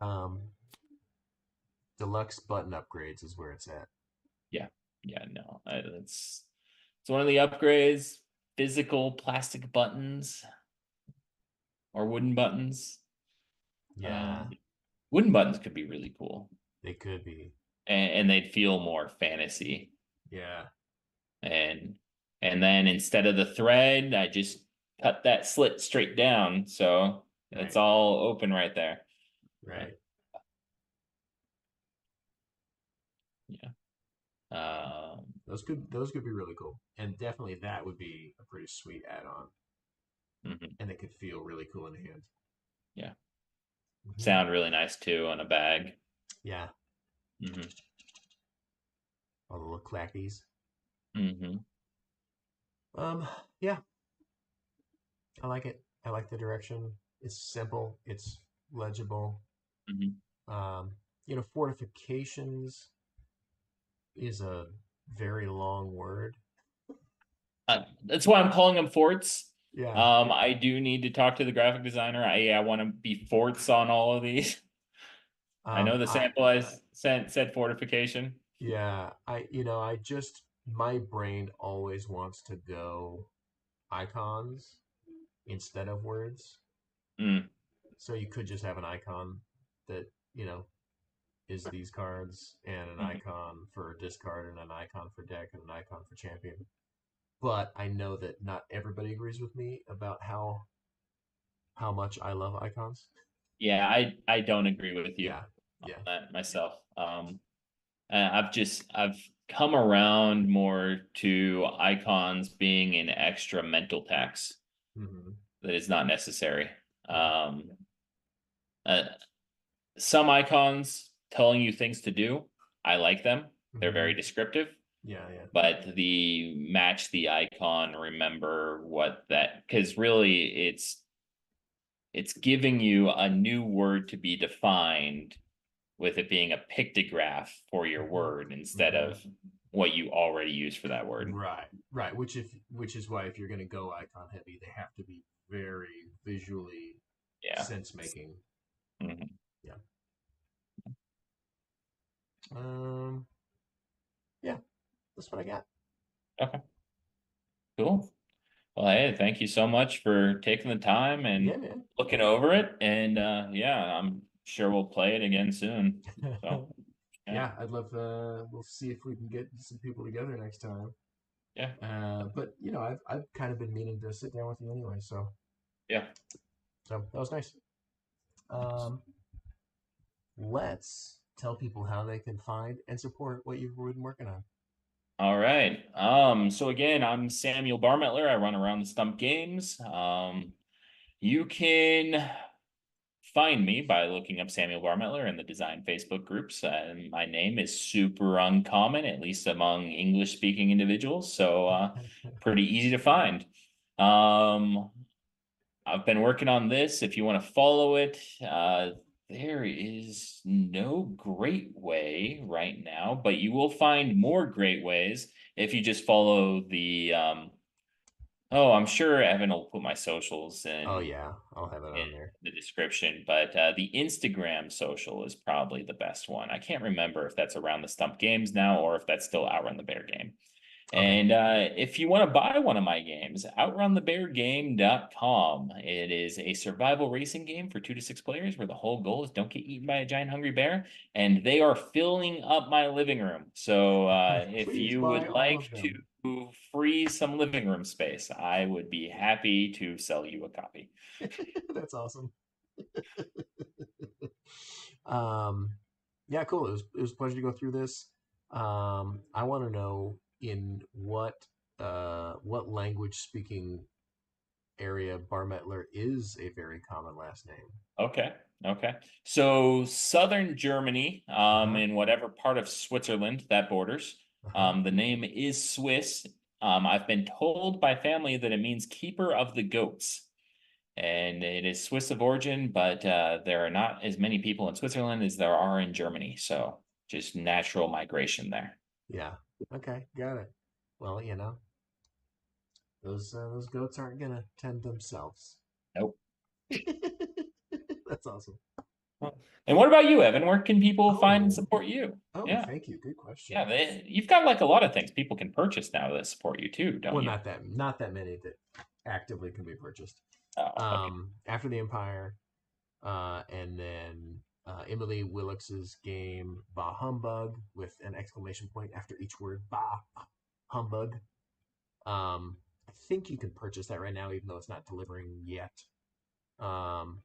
um, Deluxe button upgrades is where it's at. Yeah. Yeah, no. It's one of the upgrades. Physical plastic buttons or wooden buttons. Yeah, Um, Wooden buttons could be really cool. they could be. And they'd feel more fantasy. Yeah, And then instead of the thread, I just cut that slit straight down. So it's right, all open right there. right. Yeah. Those could be really cool, and definitely that would be a pretty sweet add-on, Mhm. and it could feel really cool in the hand. Yeah. Hmm. Sound really nice too on a bag. Yeah, Hmm. all the little clackies. Hmm. Um, yeah, I like it. I like the direction. It's simple. It's legible. Hmm. Um, fortifications is a very long word. That's why I'm calling them forts. Yeah. I do need to talk to the graphic designer. I want to be forts on all of these. I know the I sample I sent said fortification. Yeah, I just my brain always wants to go icons instead of words. Mm, So you could just have an icon that, you know, is these cards and an mhm. icon for discard and an icon for deck and an icon for champion. But I know that not everybody agrees with me about how much I love icons. Yeah, I don't agree with you Yeah, on yeah. that myself. I've come around more to icons being an extra mental tax Hmm. that is not necessary. Yeah. Um, uh, some icons telling you things to do, I like them. They're Hmm. very descriptive, Yeah, yeah. but the match the icon, remember what that, because really it's giving you a new word to be defined with it being a pictograph for your Hmm. word instead Hmm. of what you already use for that word. Right, right. Which is why if you're going to go icon heavy, they have to be very visually Yeah. sense making. Mhm. Yeah. Um. Yeah. That's what I got. Okay, cool. Well, hey, thank you so much for taking the time Yeah, and man. looking over it. And yeah, I'm sure we'll play it again soon. So yeah, Yeah, I'd love. We'll see if we can get some people together next time. yeah, But you know, I've kind of been meaning to sit down with you anyway, yeah. so that was nice. Um, let's tell people how they can find and support what you've been working on. All right. So again, I'm Samuel Barmettler. I run Around the Stump Games. You can find me by looking up Samuel Barmettler in the design Facebook groups. And my name is super uncommon, at least among English speaking individuals. So pretty easy to find. Um, I've been working on this. If you want to follow it, there is no great way right now, but you will find more great ways if you just follow the. Oh, I'm sure Evan will put my socials Oh in yeah, I'll have it in on there. the description, but the Instagram social is probably the best one. I can't remember if that's Around the Stump Games now or if that's still Outrun the Bear Game. Okay. And if you want to buy one of my games, outrunthebeargame.com. It is a survival racing game for 2 to 6 players where the whole goal is don't get eaten by a giant hungry bear. And they are filling up my living room. So if Please you buy would all like of them. to freeze some living room space, I would be happy to sell you a copy. That's awesome. Um, yeah, cool. It was a pleasure to go through this. I want to know in what language speaking area Barmettler is a very common last name. Okay. Okay. So southern Germany, Uh huh. in whatever part of Switzerland that borders, Uh huh. the name is Swiss. I've been told by family that it means keeper of the goats, and it is Swiss of origin, but there are not as many people in Switzerland as there are in Germany. So just natural migration there. Yeah. Okay. Got it. Well, you know, those goats aren't gonna tend themselves. Nope. That's awesome. And what about you, Evan? Where can people find and Oh, support you? oh, Yeah. thank you. Good question. Yeah, you've got like a lot of things people can purchase now that support you too, don't Well, you? not that many that actively can be purchased. Oh, okay. After the Empire, and then Emily Willix's game Bah Humbug with an exclamation point after each word Bah Humbug. I think you can purchase that right now, even though it's not delivering yet. Um,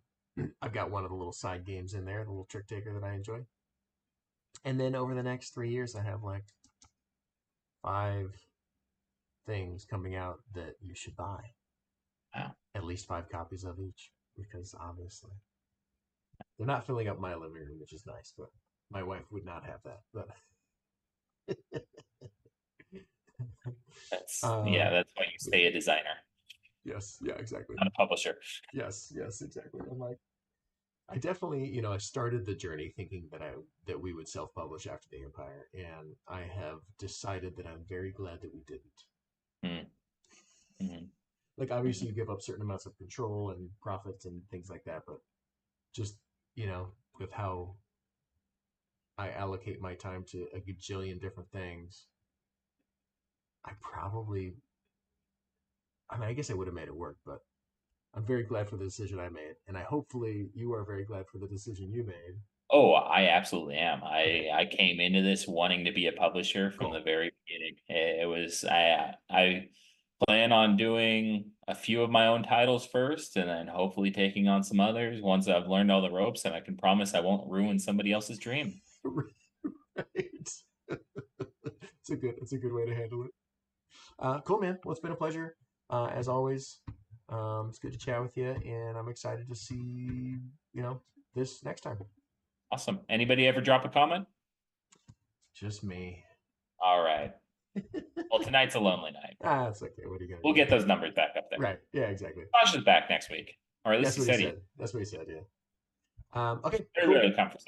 I've got one of the little side games in there, the little trick taker that I enjoy. And then over the next 3 years, I have like 5 things coming out that you should buy. Wow. At least 5 copies of each, because obviously they're not filling up my living room, which is nice, but my wife would not have that. But Yeah, um, that's why you yeah, stay a designer, yes, yeah, exactly. not a publisher. Yes, yes, exactly. I'm like, I definitely, I started the journey thinking that we would self-publish after the Empire, and I have decided that I'm very glad that we didn't. Mm, mm, Like, mm. obviously, you give up certain amounts of control and profits and things like that, but just with how I allocate my time to a gajillion different things, I probably, I mean, I guess I would have made it work, but I'm very glad for the decision I made, and hopefully you are very glad for the decision you made. Oh, I absolutely am. Okay, I came into this wanting to be a publisher from the cool. very beginning. It was I plan on doing a few of my own titles first, and then hopefully taking on some others once I've learned all the ropes, and I can promise I won't ruin somebody else's dream. Right. It's a good way to handle it. Cool, man. Well, it's been a pleasure as always. It's good to chat with you, and I'm excited to see this next time. Awesome. Anybody ever drop a comment? Just me. All right. Well, tonight's a lonely night. It's okay. What are you gonna We'll do? get those numbers back up there. Right. Yeah. Exactly. Josh is back next week, or at least That's he what he said said. That's what he said. Yeah. Okay. Very Cool. rarely come for